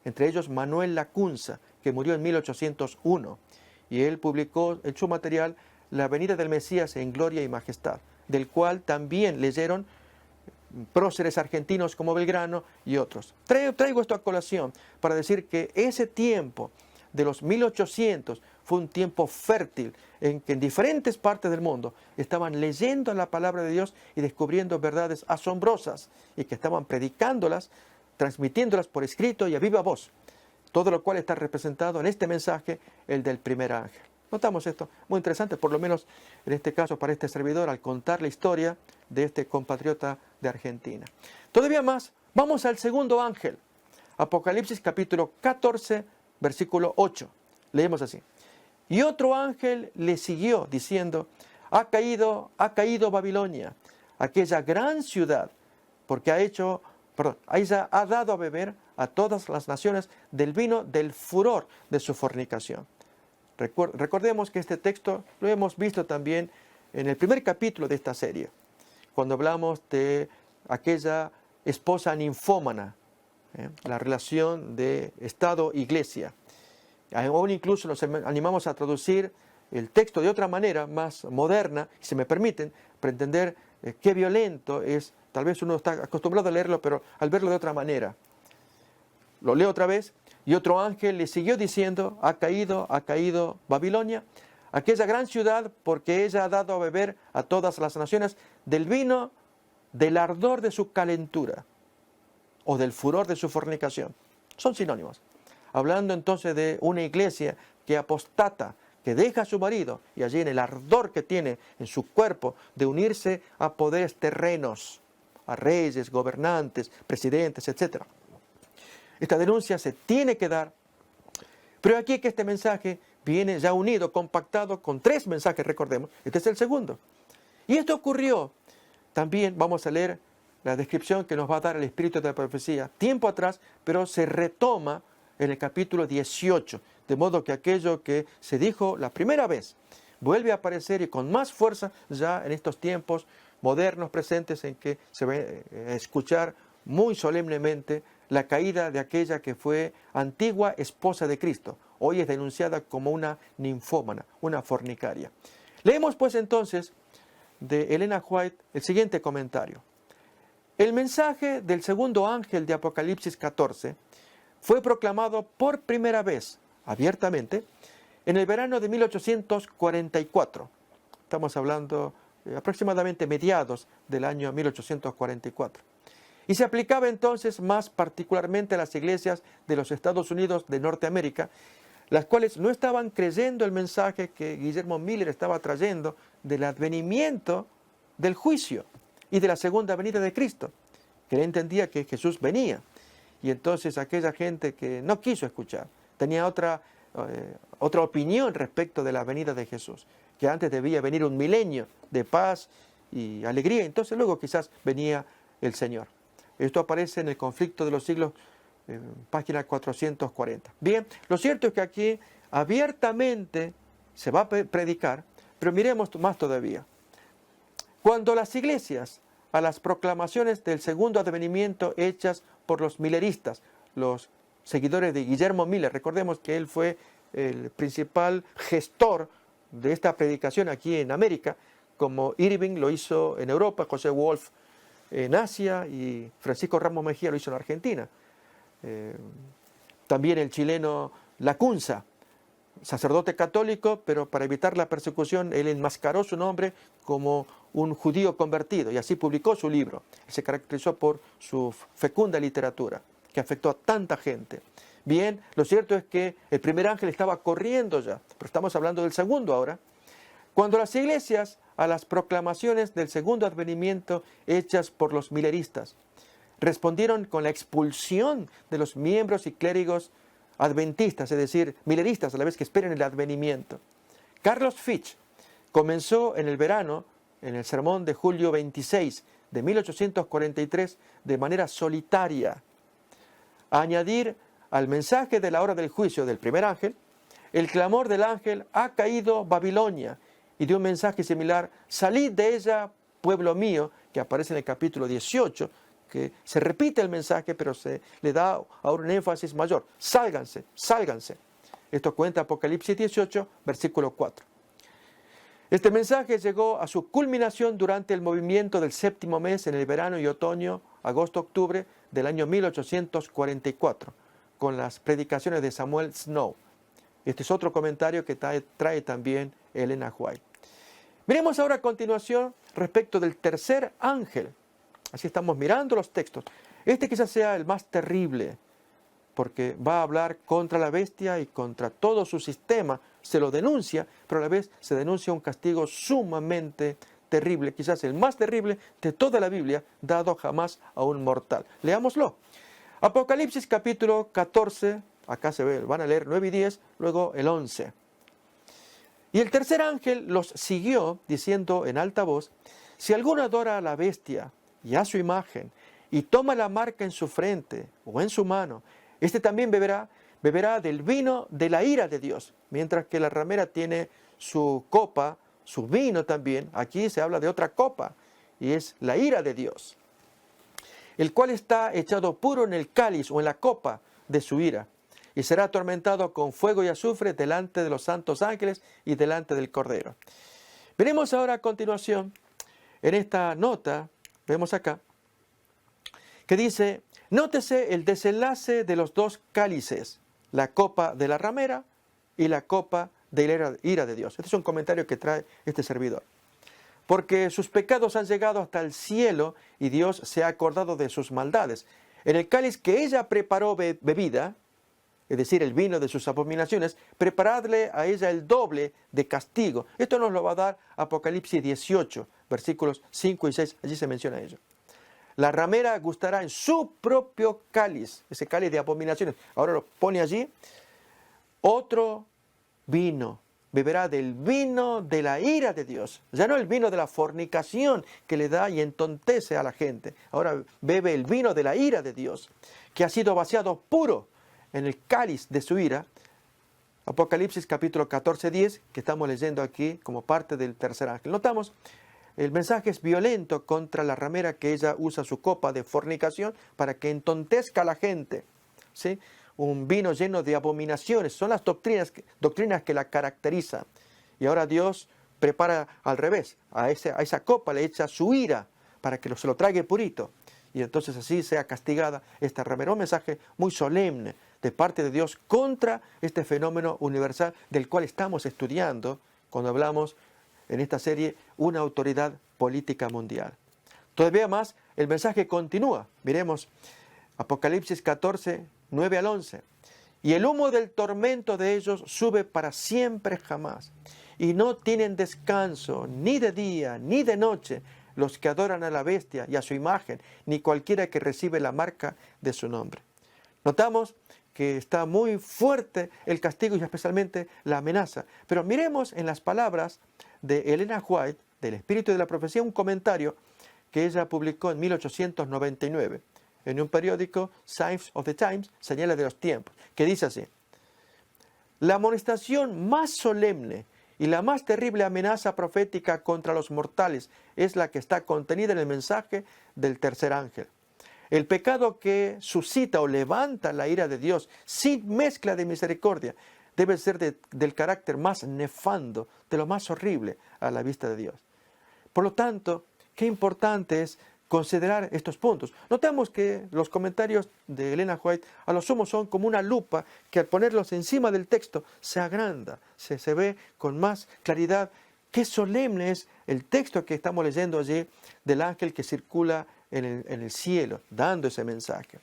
entre ellos Manuel Lacunza, que murió en 1801, y él publicó en su material La venida del Mesías en gloria y majestad, del cual también leyeron próceres argentinos como Belgrano y otros. Traigo esto a colación para decir que ese tiempo de los 1800 fue un tiempo fértil en que en diferentes partes del mundo estaban leyendo la palabra de Dios y descubriendo verdades asombrosas y que estaban predicándolas, transmitiéndolas por escrito y a viva voz. Todo lo cual está representado en este mensaje, el del primer ángel. Notamos esto, muy interesante, por lo menos en este caso para este servidor, al contar la historia de este compatriota de Argentina. Todavía más, vamos al segundo ángel. Apocalipsis capítulo 14, versículo 8. Leemos así. Y otro ángel le siguió diciendo, ha caído Babilonia, aquella gran ciudad, porque ella ha dado a beber a todas las naciones del vino del furor de su fornicación. Recordemos que este texto lo hemos visto también en el primer capítulo de esta serie, cuando hablamos de aquella esposa ninfómana, la relación de Estado-Iglesia. Aún incluso nos animamos a traducir el texto de otra manera, más moderna, si me permiten, para entender qué violento es. Tal vez uno está acostumbrado a leerlo, pero al verlo de otra manera. Lo leo otra vez. Y otro ángel le siguió diciendo, ha caído Babilonia, aquella gran ciudad, porque ella ha dado a beber a todas las naciones del vino del ardor de su calentura o del furor de su fornicación. Son sinónimos. Hablando entonces de una iglesia que apostata, que deja a su marido y allí en el ardor que tiene en su cuerpo de unirse a poderes terrenos, a reyes, gobernantes, presidentes, etc. Esta denuncia se tiene que dar, pero aquí que este mensaje viene ya unido, compactado con tres mensajes, recordemos. Este es el segundo. Y esto ocurrió, también vamos a leer la descripción que nos va a dar el Espíritu de la Profecía, tiempo atrás, pero se retoma en el capítulo 18, de modo que aquello que se dijo la primera vez vuelve a aparecer y con más fuerza ya en estos tiempos modernos presentes en que se va a escuchar muy solemnemente la caída de aquella que fue antigua esposa de Cristo. Hoy es denunciada como una ninfómana, una fornicaria. Leemos pues entonces de Elena White el siguiente comentario. El mensaje del segundo ángel de Apocalipsis 14 fue proclamado por primera vez, abiertamente, en el verano de 1844. Estamos hablando aproximadamente mediados del año 1844. Y se aplicaba entonces más particularmente a las iglesias de los Estados Unidos de Norteamérica, las cuales no estaban creyendo el mensaje que Guillermo Miller estaba trayendo del advenimiento del juicio y de la segunda venida de Cristo, que él entendía que Jesús venía. Y entonces aquella gente que no quiso escuchar, tenía otra opinión respecto de la venida de Jesús, que antes debía venir un milenio de paz y alegría, entonces luego quizás venía el Señor. Esto aparece en el Conflicto de los Siglos, página 440. Bien, lo cierto es que aquí abiertamente se va a predicar, pero miremos más todavía. Cuando las iglesias, a las proclamaciones del segundo advenimiento hechas por los milleristas, los seguidores de Guillermo Miller, recordemos que él fue el principal gestor de esta predicación aquí en América, como Irving lo hizo en Europa, José Wolf en Asia y Francisco Ramos Mejía lo hizo en Argentina. También el chileno Lacunza, sacerdote católico, pero para evitar la persecución él enmascaró su nombre como un judío convertido y así publicó su libro. Se caracterizó por su fecunda literatura que afectó a tanta gente. Bien, lo cierto es que el primer ángel estaba corriendo ya, pero estamos hablando del segundo ahora. Cuando las iglesias, a las proclamaciones del segundo advenimiento hechas por los milleristas, respondieron con la expulsión de los miembros y clérigos adventistas, es decir, milleristas a la vez que esperan el advenimiento. Carlos Fitch, comenzó en el verano, en el sermón de julio 26 de 1843, de manera solitaria, a añadir al mensaje de la hora del juicio del primer ángel, el clamor del ángel: ha caído Babilonia, y de un mensaje similar: salid de ella, pueblo mío, que aparece en el capítulo 18, que se repite el mensaje, pero se le da ahora un énfasis mayor: sálganse, sálganse. Esto cuenta Apocalipsis 18, versículo 4. Este mensaje llegó a su culminación durante el movimiento del séptimo mes en el verano y otoño, agosto-octubre del año 1844, con las predicaciones de Samuel Snow. Este es otro comentario que trae también Elena White. Miremos ahora a continuación respecto del tercer ángel. Así estamos mirando los textos. Este quizás sea el más terrible, porque va a hablar contra la bestia y contra todo su sistema. Se lo denuncia, pero a la vez se denuncia un castigo sumamente terrible, quizás el más terrible de toda la Biblia, dado jamás a un mortal. Leámoslo. Apocalipsis capítulo 14, acá se ve, van a leer 9 y 10, luego el 11. Y el tercer ángel los siguió, diciendo en alta voz: si alguno adora a la bestia y a su imagen, y toma la marca en su frente o en su mano, este también beberá del vino de la ira de Dios. Mientras que la ramera tiene su copa, su vino también, aquí se habla de otra copa, y es la ira de Dios, el cual está echado puro en el cáliz o en la copa de su ira, y será atormentado con fuego y azufre delante de los santos ángeles y delante del Cordero. Veremos ahora a continuación, en esta nota, vemos acá, que dice: nótese el desenlace de los dos cálices, la copa de la ramera y la copa de la ira de Dios. Este es un comentario que trae este servidor. Porque sus pecados han llegado hasta el cielo y Dios se ha acordado de sus maldades. En el cáliz que ella preparó bebida, es decir, el vino de sus abominaciones, preparadle a ella el doble de castigo. Esto nos lo va a dar Apocalipsis 18, versículos 5 y 6, allí se menciona ello. La ramera gustará en su propio cáliz, ese cáliz de abominaciones. Ahora lo pone allí. Otro vino, beberá del vino de la ira de Dios. Ya no el vino de la fornicación que le da y entontece a la gente. Ahora bebe el vino de la ira de Dios, que ha sido vaciado puro en el cáliz de su ira. Apocalipsis capítulo 14, 10, que estamos leyendo aquí como parte del tercer ángel. Notamos, el mensaje es violento contra la ramera, que ella usa su copa de fornicación para que entontezca a la gente, ¿sí? Un vino lleno de abominaciones, son las doctrinas que la caracterizan. Y ahora Dios prepara al revés, a esa copa le echa su ira para que se lo trague purito. Y entonces así sea castigada esta ramera. Un mensaje muy solemne de parte de Dios contra este fenómeno universal del cual estamos estudiando cuando hablamos en esta serie una autoridad política mundial. Todavía más, el mensaje continúa. Miremos Apocalipsis 14, 9 al 11. Y el humo del tormento de ellos sube para siempre jamás. Y no tienen descanso ni de día ni de noche los que adoran a la bestia y a su imagen, ni cualquiera que recibe la marca de su nombre. Notamos que está muy fuerte el castigo y especialmente la amenaza. Pero miremos en las palabras de Elena White, del Espíritu de la Profecía, un comentario que ella publicó en 1899 en un periódico, Signs of the Times, Señales de los Tiempos, que dice así: la amonestación más solemne y la más terrible amenaza profética contra los mortales es la que está contenida en el mensaje del tercer ángel. El pecado que suscita o levanta la ira de Dios sin mezcla de misericordia debe ser del carácter más nefando, de lo más horrible a la vista de Dios. Por lo tanto, qué importante es considerar estos puntos. Notamos que los comentarios de Elena White a lo sumo son como una lupa que al ponerlos encima del texto se agranda, se ve con más claridad. Qué solemne es el texto que estamos leyendo allí del ángel que circula en el cielo, dando ese mensaje.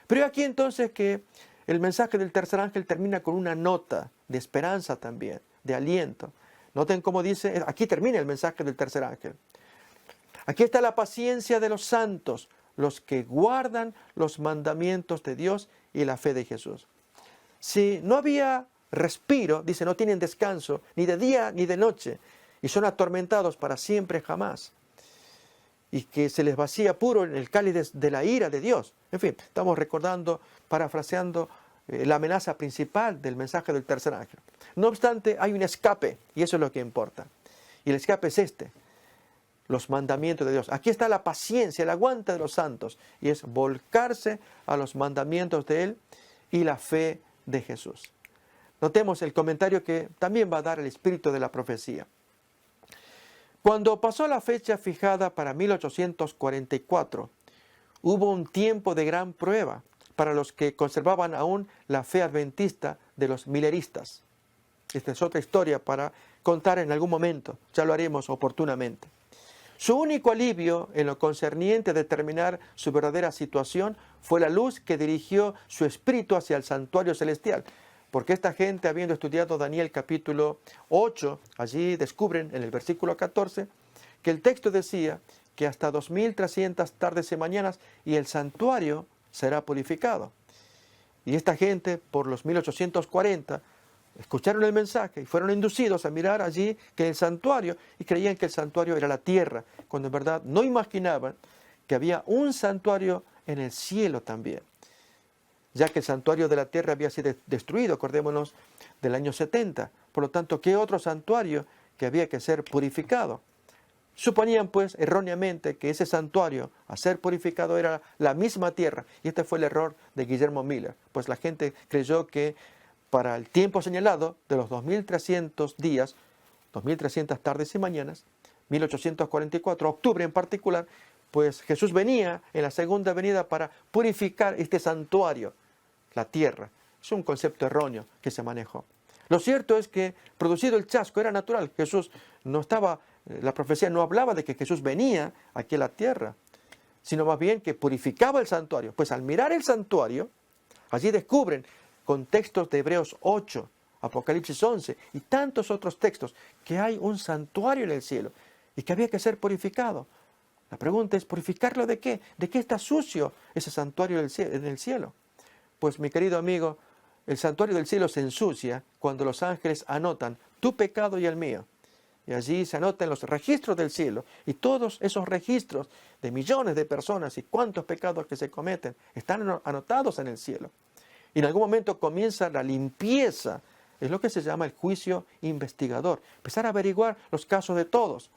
Pero aquí entonces que el mensaje del tercer ángel termina con una nota de esperanza también, de aliento. Noten cómo dice, aquí termina el mensaje del tercer ángel. Aquí está la paciencia de los santos, los que guardan los mandamientos de Dios y la fe de Jesús. Si no había respiro, dice, no tienen descanso, ni de día ni de noche, y son atormentados para siempre jamás, y que se les vacía puro en el cáliz de la ira de Dios. En fin, estamos recordando, parafraseando la amenaza principal del mensaje del tercer ángel. No obstante, hay un escape, y eso es lo que importa. Y el escape es este: los mandamientos de Dios. Aquí está la paciencia, el aguante de los santos, y es volcarse a los mandamientos de Él y la fe de Jesús. Notemos el comentario que también va a dar el espíritu de la profecía. Cuando pasó la fecha fijada para 1844, hubo un tiempo de gran prueba para los que conservaban aún la fe adventista de los mileristas. Esta es otra historia para contar en algún momento, ya lo haremos oportunamente. Su único alivio en lo concerniente a determinar su verdadera situación fue la luz que dirigió su espíritu hacia el santuario celestial. Porque esta gente, habiendo estudiado Daniel capítulo 8, allí descubren en el versículo 14 que el texto decía que hasta 2300 tardes y mañanas y el santuario será purificado. Y esta gente, por los 1840, escucharon el mensaje y fueron inducidos a mirar allí que el santuario, y creían que el santuario era la tierra, cuando en verdad no imaginaban que había un santuario en el cielo también, ya que el santuario de la tierra había sido destruido, acordémonos del año 70. Por lo tanto, ¿qué otro santuario que había que ser purificado? Suponían pues erróneamente que ese santuario a ser purificado era la misma tierra, y este fue el error de Guillermo Miller, pues la gente creyó que para el tiempo señalado de los 2300 días, 2300 tardes y mañanas, 1844, octubre en particular, pues Jesús venía en la segunda venida para purificar este santuario, la tierra. Es un concepto erróneo que se manejó. Lo cierto es que, producido el chasco, era natural. Jesús no estaba, la profecía no hablaba de que Jesús venía aquí a la tierra, sino más bien que purificaba el santuario. Pues al mirar el santuario, allí descubren con textos de Hebreos 8, Apocalipsis 11 y tantos otros textos que hay un santuario en el cielo y que había que ser purificado. La pregunta es, ¿purificarlo de qué? ¿De qué está sucio ese santuario en el cielo? Pues mi querido amigo, el santuario del cielo se ensucia cuando los ángeles anotan tu pecado y el mío. Y allí se anotan los registros del cielo, y todos esos registros de millones de personas y cuántos pecados que se cometen están anotados en el cielo. Y en algún momento comienza la limpieza, es lo que se llama el juicio investigador, empezar a averiguar los casos de todos.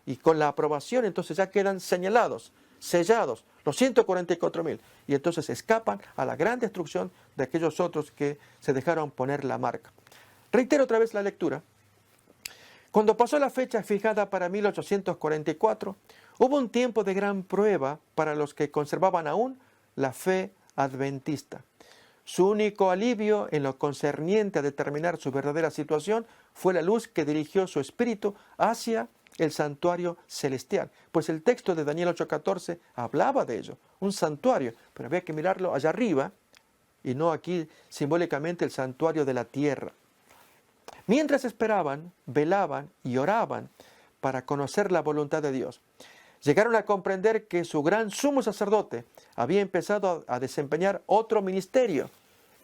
Y con la aprobación entonces ya quedan señalados, sellados, los 144.000. Y entonces escapan a la gran destrucción de aquellos otros que se dejaron poner la marca. Reitero otra vez la lectura. Cuando pasó la fecha fijada para 1844, hubo un tiempo de gran prueba para los que conservaban aún la fe adventista. Su único alivio en lo concerniente a determinar su verdadera situación fue la luz que dirigió su espíritu hacia el santuario celestial. Pues el texto de Daniel 8:14 hablaba de ello, un santuario, pero había que mirarlo allá arriba y no aquí simbólicamente el santuario de la tierra. Mientras esperaban, velaban y oraban para conocer la voluntad de Dios, llegaron a comprender que su gran sumo sacerdote había empezado a desempeñar otro ministerio,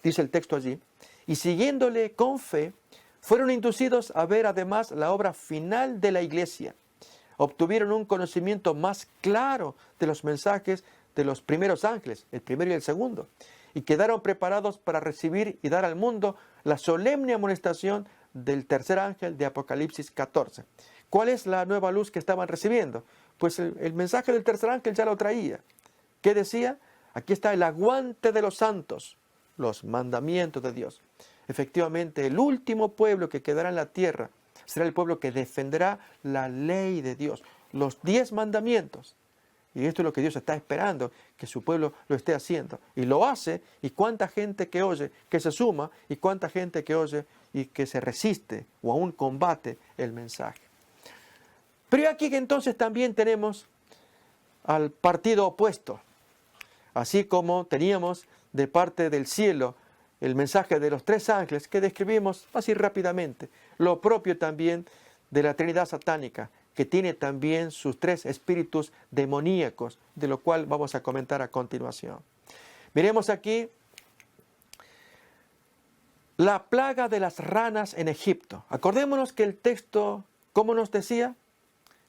dice el texto allí, y siguiéndole con fe, fueron inducidos a ver además la obra final de la iglesia. Obtuvieron un conocimiento más claro de los mensajes de los primeros ángeles, el primero y el segundo, y quedaron preparados para recibir y dar al mundo la solemne amonestación del tercer ángel de Apocalipsis 14. ¿Cuál es la nueva luz que estaban recibiendo? Pues el mensaje del tercer ángel ya lo traía. ¿Qué decía? Aquí está el aguante de los santos, los mandamientos de Dios. Efectivamente, el último pueblo que quedará en la tierra será el pueblo que defenderá la ley de Dios, los 10 mandamientos. Y esto es lo que Dios está esperando, que su pueblo lo esté haciendo. Y lo hace, y cuánta gente que oye, que se suma, y cuánta gente que oye y que se resiste o aún combate el mensaje. Pero aquí que entonces también tenemos al partido opuesto. Así como teníamos de parte del cielo el mensaje de los 3 ángeles que describimos así rápidamente, lo propio también de la Trinidad satánica, que tiene también sus 3 espíritus demoníacos, de lo cual vamos a comentar a continuación. Miremos aquí la plaga de las ranas en Egipto. Acordémonos que el texto ¿Cómo nos decía?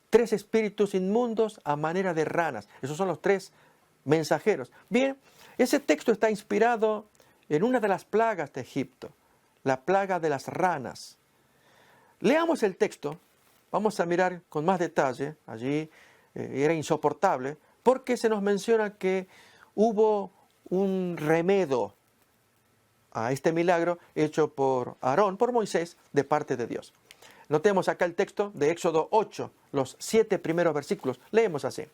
3 espíritus inmundos a manera de ranas. Esos son los 3 mensajeros. Bien, ese texto está inspirado en una de las plagas de Egipto, la plaga de las ranas. Leamos el texto, vamos a mirar con más detalle. Allí era insoportable porque se nos menciona que hubo un remedio a este milagro hecho por Aarón, por Moisés, de parte de Dios. Notemos acá el texto de Éxodo 8, los 7 primeros versículos. Leemos así.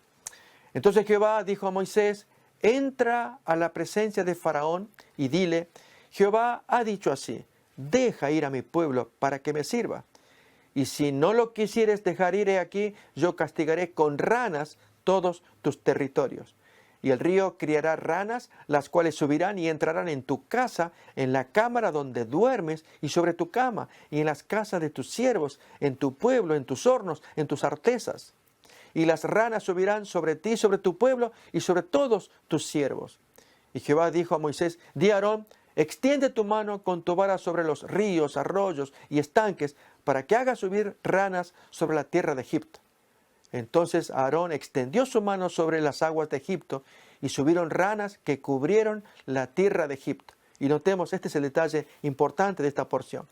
Entonces Jehová dijo a Moisés: entra a la presencia de Faraón y dile: Jehová ha dicho así, deja ir a mi pueblo para que me sirva. Y si no lo quisieres dejar ir, he aquí, yo castigaré con ranas todos tus territorios. Y el río criará ranas, las cuales subirán y entrarán en tu casa, en la cámara donde duermes, y sobre tu cama, y en las casas de tus siervos, en tu pueblo, en tus hornos, en tus artesas. Y las ranas subirán sobre ti, sobre tu pueblo, y sobre todos tus siervos. Y Jehová dijo a Moisés: di a Aarón: extiende tu mano con tu vara sobre los ríos, arroyos y estanques, para que haga subir ranas sobre la tierra de Egipto. Entonces Aarón extendió su mano sobre las aguas de Egipto, y subieron ranas que cubrieron la tierra de Egipto. Y notemos, este es el detalle importante de esta porción.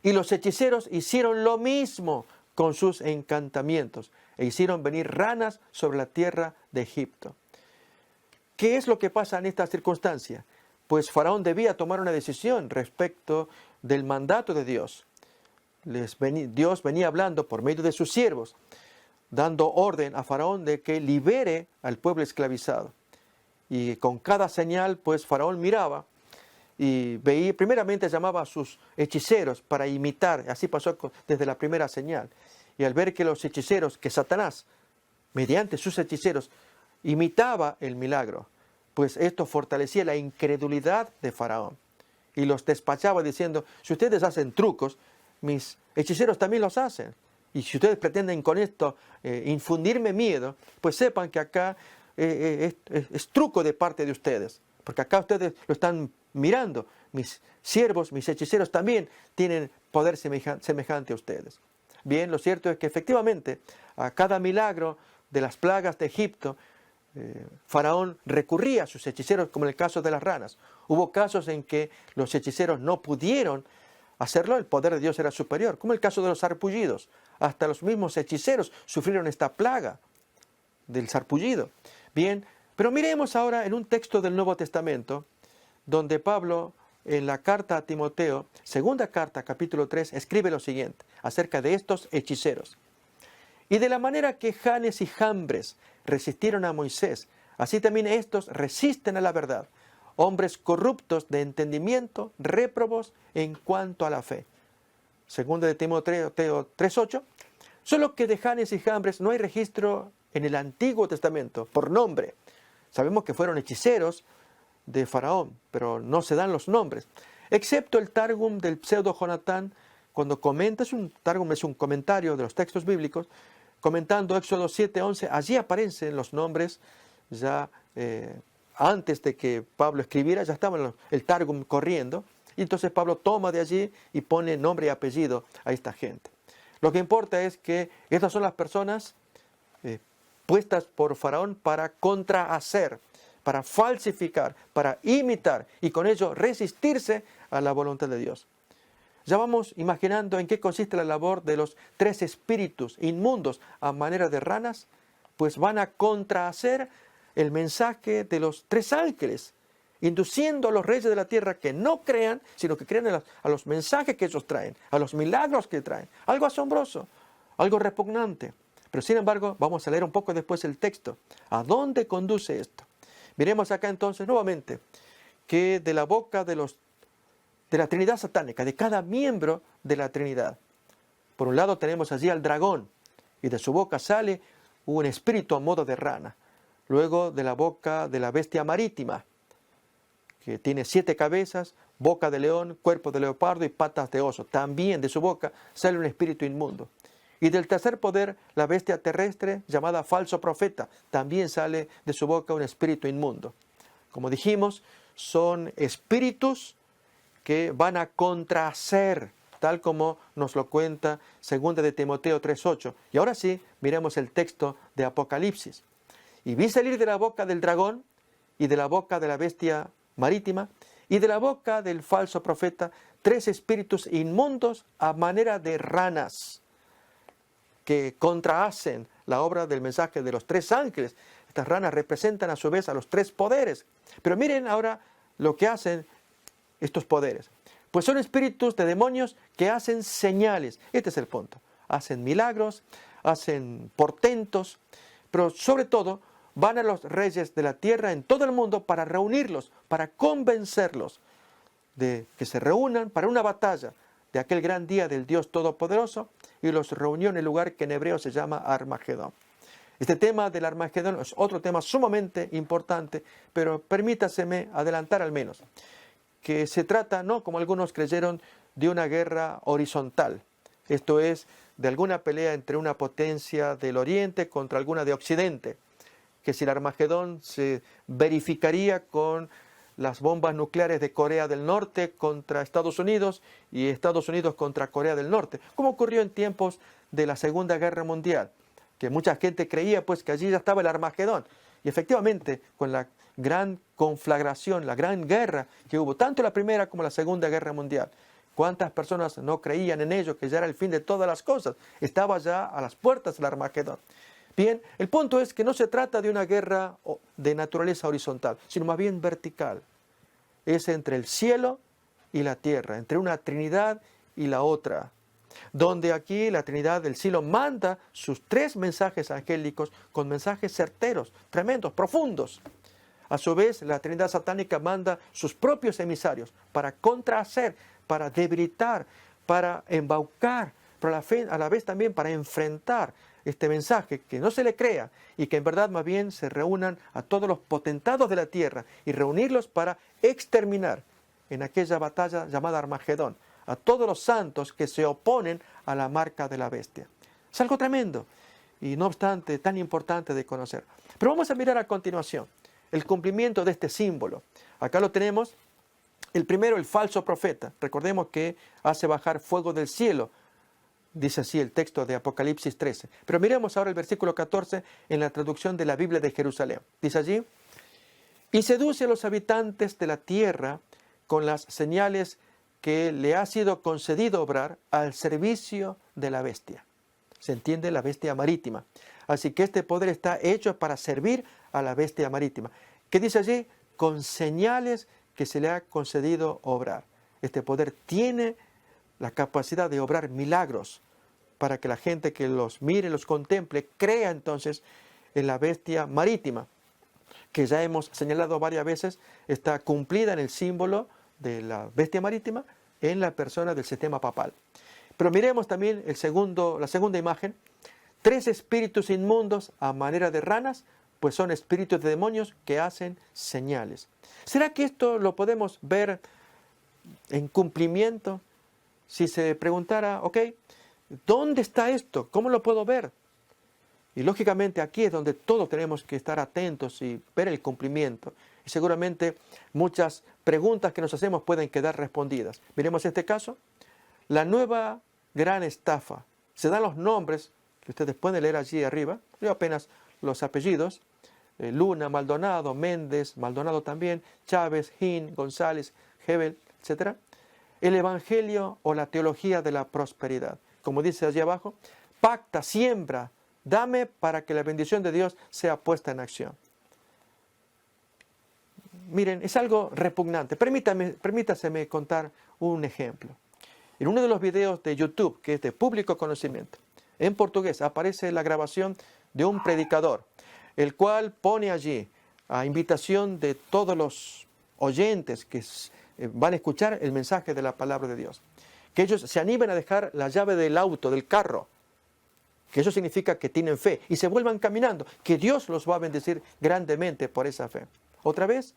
Y los hechiceros hicieron lo mismo con sus encantamientos, e hicieron venir ranas sobre la tierra de Egipto. ¿Qué es lo que pasa en esta circunstancia? Pues Faraón debía tomar una decisión respecto del mandato de Dios. Dios venía hablando por medio de sus siervos, dando orden a Faraón de que libere al pueblo esclavizado. Y con cada señal, pues Faraón miraba y veía, primeramente llamaba a sus hechiceros para imitar. Así pasó desde la primera señal. Y al ver que los hechiceros, que Satanás, mediante sus hechiceros, imitaba el milagro, pues esto fortalecía la incredulidad de Faraón. Y los despachaba diciendo: si ustedes hacen trucos, mis hechiceros también los hacen. Y si ustedes pretenden con esto infundirme miedo, pues sepan que acá es truco de parte de ustedes. Porque acá ustedes lo están mirando. Mis siervos, mis hechiceros también tienen poder semejante a ustedes. Bien, lo cierto es que efectivamente a cada milagro de las plagas de Egipto, Faraón recurría a sus hechiceros, como en el caso de las ranas. Hubo casos en que los hechiceros no pudieron hacerlo, el poder de Dios era superior, como el caso de los sarpullidos. Hasta los mismos hechiceros sufrieron esta plaga del sarpullido. Bien, pero miremos ahora en un texto del Nuevo Testamento, donde Pablo, en la carta a Timoteo, segunda carta, capítulo 3, escribe lo siguiente, acerca de estos hechiceros. Y de la manera que Janes y Jambres resistieron a Moisés, así también estos resisten a la verdad. Hombres corruptos de entendimiento, réprobos en cuanto a la fe. Segunda de Timoteo 3:8. Solo que de Janes y Jambres no hay registro en el Antiguo Testamento, por nombre. Sabemos que fueron hechiceros de Faraón, pero no se dan los nombres. Excepto el Targum del pseudo Jonatán, cuando comenta, Targum es un comentario de los textos bíblicos, comentando Éxodo 7:11, allí aparecen los nombres ya antes de que Pablo escribiera, ya estaba el Targum corriendo, y entonces Pablo toma de allí y pone nombre y apellido a esta gente. Lo que importa es que estas son las personas puestas por Faraón para contrahacer, para falsificar, para imitar, y con ello resistirse a la voluntad de Dios. Ya vamos imaginando en qué consiste la labor de los 3 espíritus inmundos a manera de ranas, pues van a contrahacer el mensaje de los 3 ángeles, induciendo a los reyes de la tierra que no crean, sino que crean a los mensajes que ellos traen, a los milagros que traen. Algo asombroso, algo repugnante. Pero sin embargo, vamos a leer un poco después el texto. ¿A dónde conduce esto? Miremos acá entonces nuevamente que de la boca de la Trinidad satánica, de cada miembro de la Trinidad. Por un lado tenemos allí al dragón, y de su boca sale un espíritu a modo de rana. Luego de la boca de la bestia marítima, que tiene 7 cabezas, boca de león, cuerpo de leopardo y patas de oso. También de su boca sale un espíritu inmundo. Y del tercer poder, la bestia terrestre, llamada falso profeta, también sale de su boca un espíritu inmundo. Como dijimos, son espíritus que van a contrahacer tal como nos lo cuenta 2 de Timoteo 3:8. Y ahora sí, miremos el texto de Apocalipsis. Y vi salir de la boca del dragón y de la boca de la bestia marítima y de la boca del falso profeta 3 espíritus inmundos a manera de ranas que contrahacen la obra del mensaje de los 3 ángeles. Estas ranas representan a su vez a los 3 poderes. Pero miren ahora lo que hacen estos poderes. Pues son espíritus de demonios que hacen señales. Este es el punto. Hacen milagros, hacen portentos, pero sobre todo van a los reyes de la tierra en todo el mundo para reunirlos, para convencerlos de que se reúnan para una batalla de aquel gran día del Dios Todopoderoso, y los reunió en el lugar que en hebreo se llama Armagedón. Este tema del Armagedón es otro tema sumamente importante, pero permítaseme adelantar al menos que se trata, no como algunos creyeron, de una guerra horizontal. Esto es, de alguna pelea entre una potencia del Oriente contra alguna de Occidente, que si el Armagedón se verificaría con las bombas nucleares de Corea del Norte contra Estados Unidos y Estados Unidos contra Corea del Norte, como ocurrió en tiempos de la Segunda Guerra Mundial, que mucha gente creía pues que allí ya estaba el Armagedón. Y efectivamente, con la gran conflagración, la gran guerra que hubo, tanto la Primera como la Segunda Guerra Mundial, ¿cuántas personas no creían en ello, que ya era el fin de todas las cosas? Estaba ya a las puertas del Armagedón. Bien, el punto es que no se trata de una guerra de naturaleza horizontal, sino más bien vertical. Es entre el cielo y la tierra, entre una Trinidad y la otra, donde aquí la Trinidad del cielo manda sus 3 mensajes angélicos con mensajes certeros, tremendos, profundos. A su vez, la Trinidad satánica manda sus propios emisarios para contrahacer, para debilitar, para embaucar, pero a la vez también para enfrentar este mensaje, que no se le crea y que en verdad más bien se reúnan a todos los potentados de la tierra y reunirlos para exterminar en aquella batalla llamada Armagedón a todos los santos que se oponen a la marca de la bestia. Es algo tremendo y no obstante tan importante de conocer. Pero vamos a mirar a continuación el cumplimiento de este símbolo. Acá lo tenemos. El primero, el falso profeta. Recordemos que hace bajar fuego del cielo. Dice así el texto de Apocalipsis 13. Pero miremos ahora el versículo 14 en la traducción de la Biblia de Jerusalén. Dice allí: y seduce a los habitantes de la tierra con las señales que le ha sido concedido obrar al servicio de la bestia. Se entiende, la bestia marítima. Así que este poder está hecho para servir a la bestia marítima. ¿Qué dice allí? Con señales que se le ha concedido obrar. Este poder tiene la capacidad de obrar milagros para que la gente que los mire, los contemple, crea entonces en la bestia marítima, que ya hemos señalado varias veces, está cumplida en el símbolo de la bestia marítima en la persona del sistema papal. Pero miremos también la segunda imagen. 3 espíritus inmundos a manera de ranas, pues son espíritus de demonios que hacen señales. ¿Será que esto lo podemos ver en cumplimiento? Si se preguntara, ok, ¿dónde está esto? ¿Cómo lo puedo ver? Y lógicamente aquí es donde todos tenemos que estar atentos y ver el cumplimiento. Y seguramente muchas preguntas que nos hacemos pueden quedar respondidas. Miremos este caso. La nueva gran estafa. Se dan los nombres que ustedes pueden leer allí arriba. Yo apenas los apellidos. Luna, Maldonado, Méndez, Maldonado también, Chávez, Gin, González, Hebel, etc. El evangelio o la teología de la prosperidad. Como dice allí abajo, pacta, siembra, dame para que la bendición de Dios sea puesta en acción. Miren, es algo repugnante. Permítaseme contar un ejemplo. En uno de los videos de YouTube, que es de público conocimiento, en portugués, aparece la grabación de un predicador, el cual pone allí, a invitación de todos los oyentes que van a escuchar el mensaje de la palabra de Dios, que ellos se animen a dejar la llave del auto, del carro, que eso significa que tienen fe, y se vuelvan caminando, que Dios los va a bendecir grandemente por esa fe. Otra vez,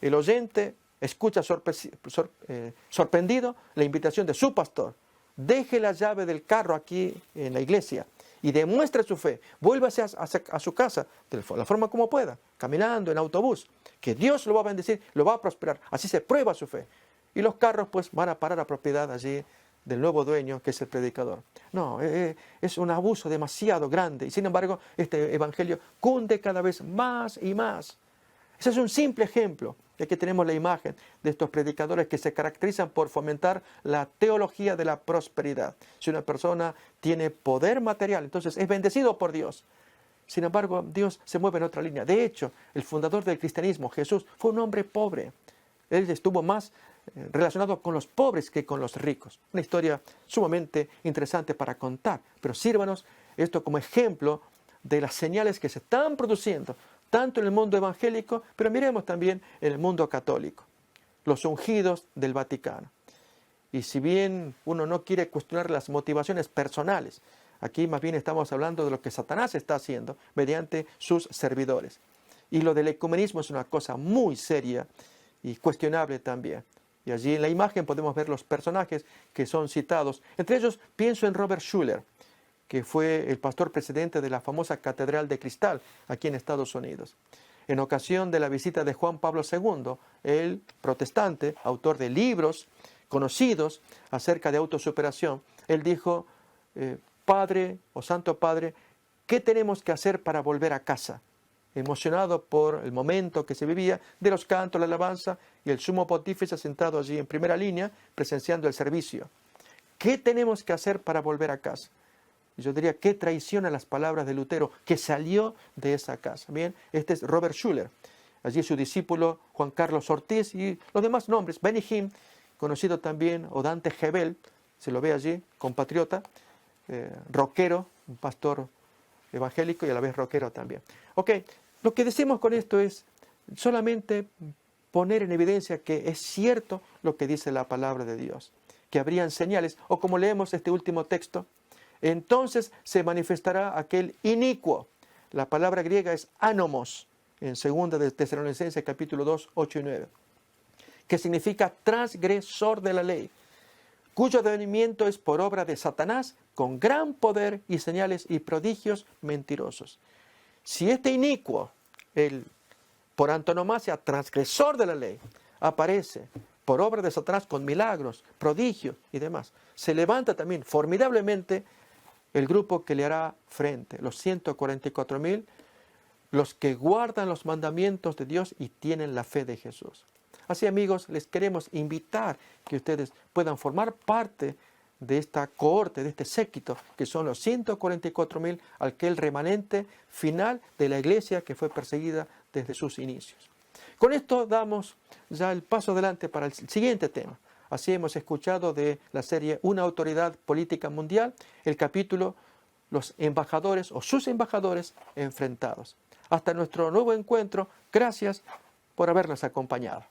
el oyente escucha sorprendido la invitación de su pastor. Deje la llave del carro aquí en la iglesia y demuestre su fe. Vuélvase a su casa de la forma como pueda, caminando, en autobús, que Dios lo va a bendecir, lo va a prosperar. Así se prueba su fe. Y los carros pues van a parar a propiedad allí del nuevo dueño, que es el predicador. No, es un abuso demasiado grande. Y sin embargo, este evangelio cunde cada vez más y más. Ese es un simple ejemplo. Y aquí tenemos la imagen de estos predicadores que se caracterizan por fomentar la teología de la prosperidad. Si una persona tiene poder material, entonces es bendecido por Dios. Sin embargo, Dios se mueve en otra línea. De hecho, el fundador del cristianismo, Jesús, fue un hombre pobre. Él estuvo más relacionado con los pobres que con los ricos. Una historia sumamente interesante para contar. Pero sírvanos esto como ejemplo de las señales que se están produciendo, tanto en el mundo evangélico, pero miremos también en el mundo católico. Los ungidos del Vaticano. Y si bien uno no quiere cuestionar las motivaciones personales, aquí más bien estamos hablando de lo que Satanás está haciendo mediante sus servidores. Y lo del ecumenismo es una cosa muy seria y cuestionable también. Y allí en la imagen podemos ver los personajes que son citados. Entre ellos pienso en Robert Schuller, que fue el pastor presidente de la famosa Catedral de Cristal aquí en Estados Unidos. En ocasión de la visita de Juan Pablo II, el protestante, autor de libros conocidos acerca de autosuperación, él dijo, Padre o Santo Padre, ¿qué tenemos que hacer para volver a casa? Emocionado por el momento que se vivía de los cantos, la alabanza y el sumo pontífice sentado allí en primera línea presenciando el servicio. ¿Qué tenemos que hacer para volver a casa? Yo diría, qué traición a las palabras de Lutero, que salió de esa casa. Bien, este es Robert Schuller. Allí su discípulo Juan Carlos Ortiz y los demás nombres. Benny Hinn, conocido también, o Dante Gebel, se lo ve allí, compatriota, rockero, un pastor evangélico y a la vez rockero también. Ok, lo que decimos con esto es solamente poner en evidencia que es cierto lo que dice la palabra de Dios, que habrían señales, o como leemos este último texto, entonces se manifestará aquel inicuo. La palabra griega es anomos, en 2 de Tesalonicenses capítulo 2, 8 y 9, que significa transgresor de la ley, cuyo advenimiento es por obra de Satanás, con gran poder y señales y prodigios mentirosos. Si este inicuo, el por antonomasia transgresor de la ley, aparece por obra de Satanás con milagros, prodigios y demás, se levanta también formidablemente el grupo que le hará frente, los 144,000, los que guardan los mandamientos de Dios y tienen la fe de Jesús. Así, amigos, les queremos invitar que ustedes puedan formar parte de esta cohorte, de este séquito, que son los 144,000, aquel remanente final de la iglesia que fue perseguida desde sus inicios. Con esto damos ya el paso adelante para el siguiente tema. Así hemos escuchado de la serie Una autoridad política mundial, el capítulo Los embajadores o sus embajadores enfrentados. Hasta nuestro nuevo encuentro, gracias por habernos acompañado.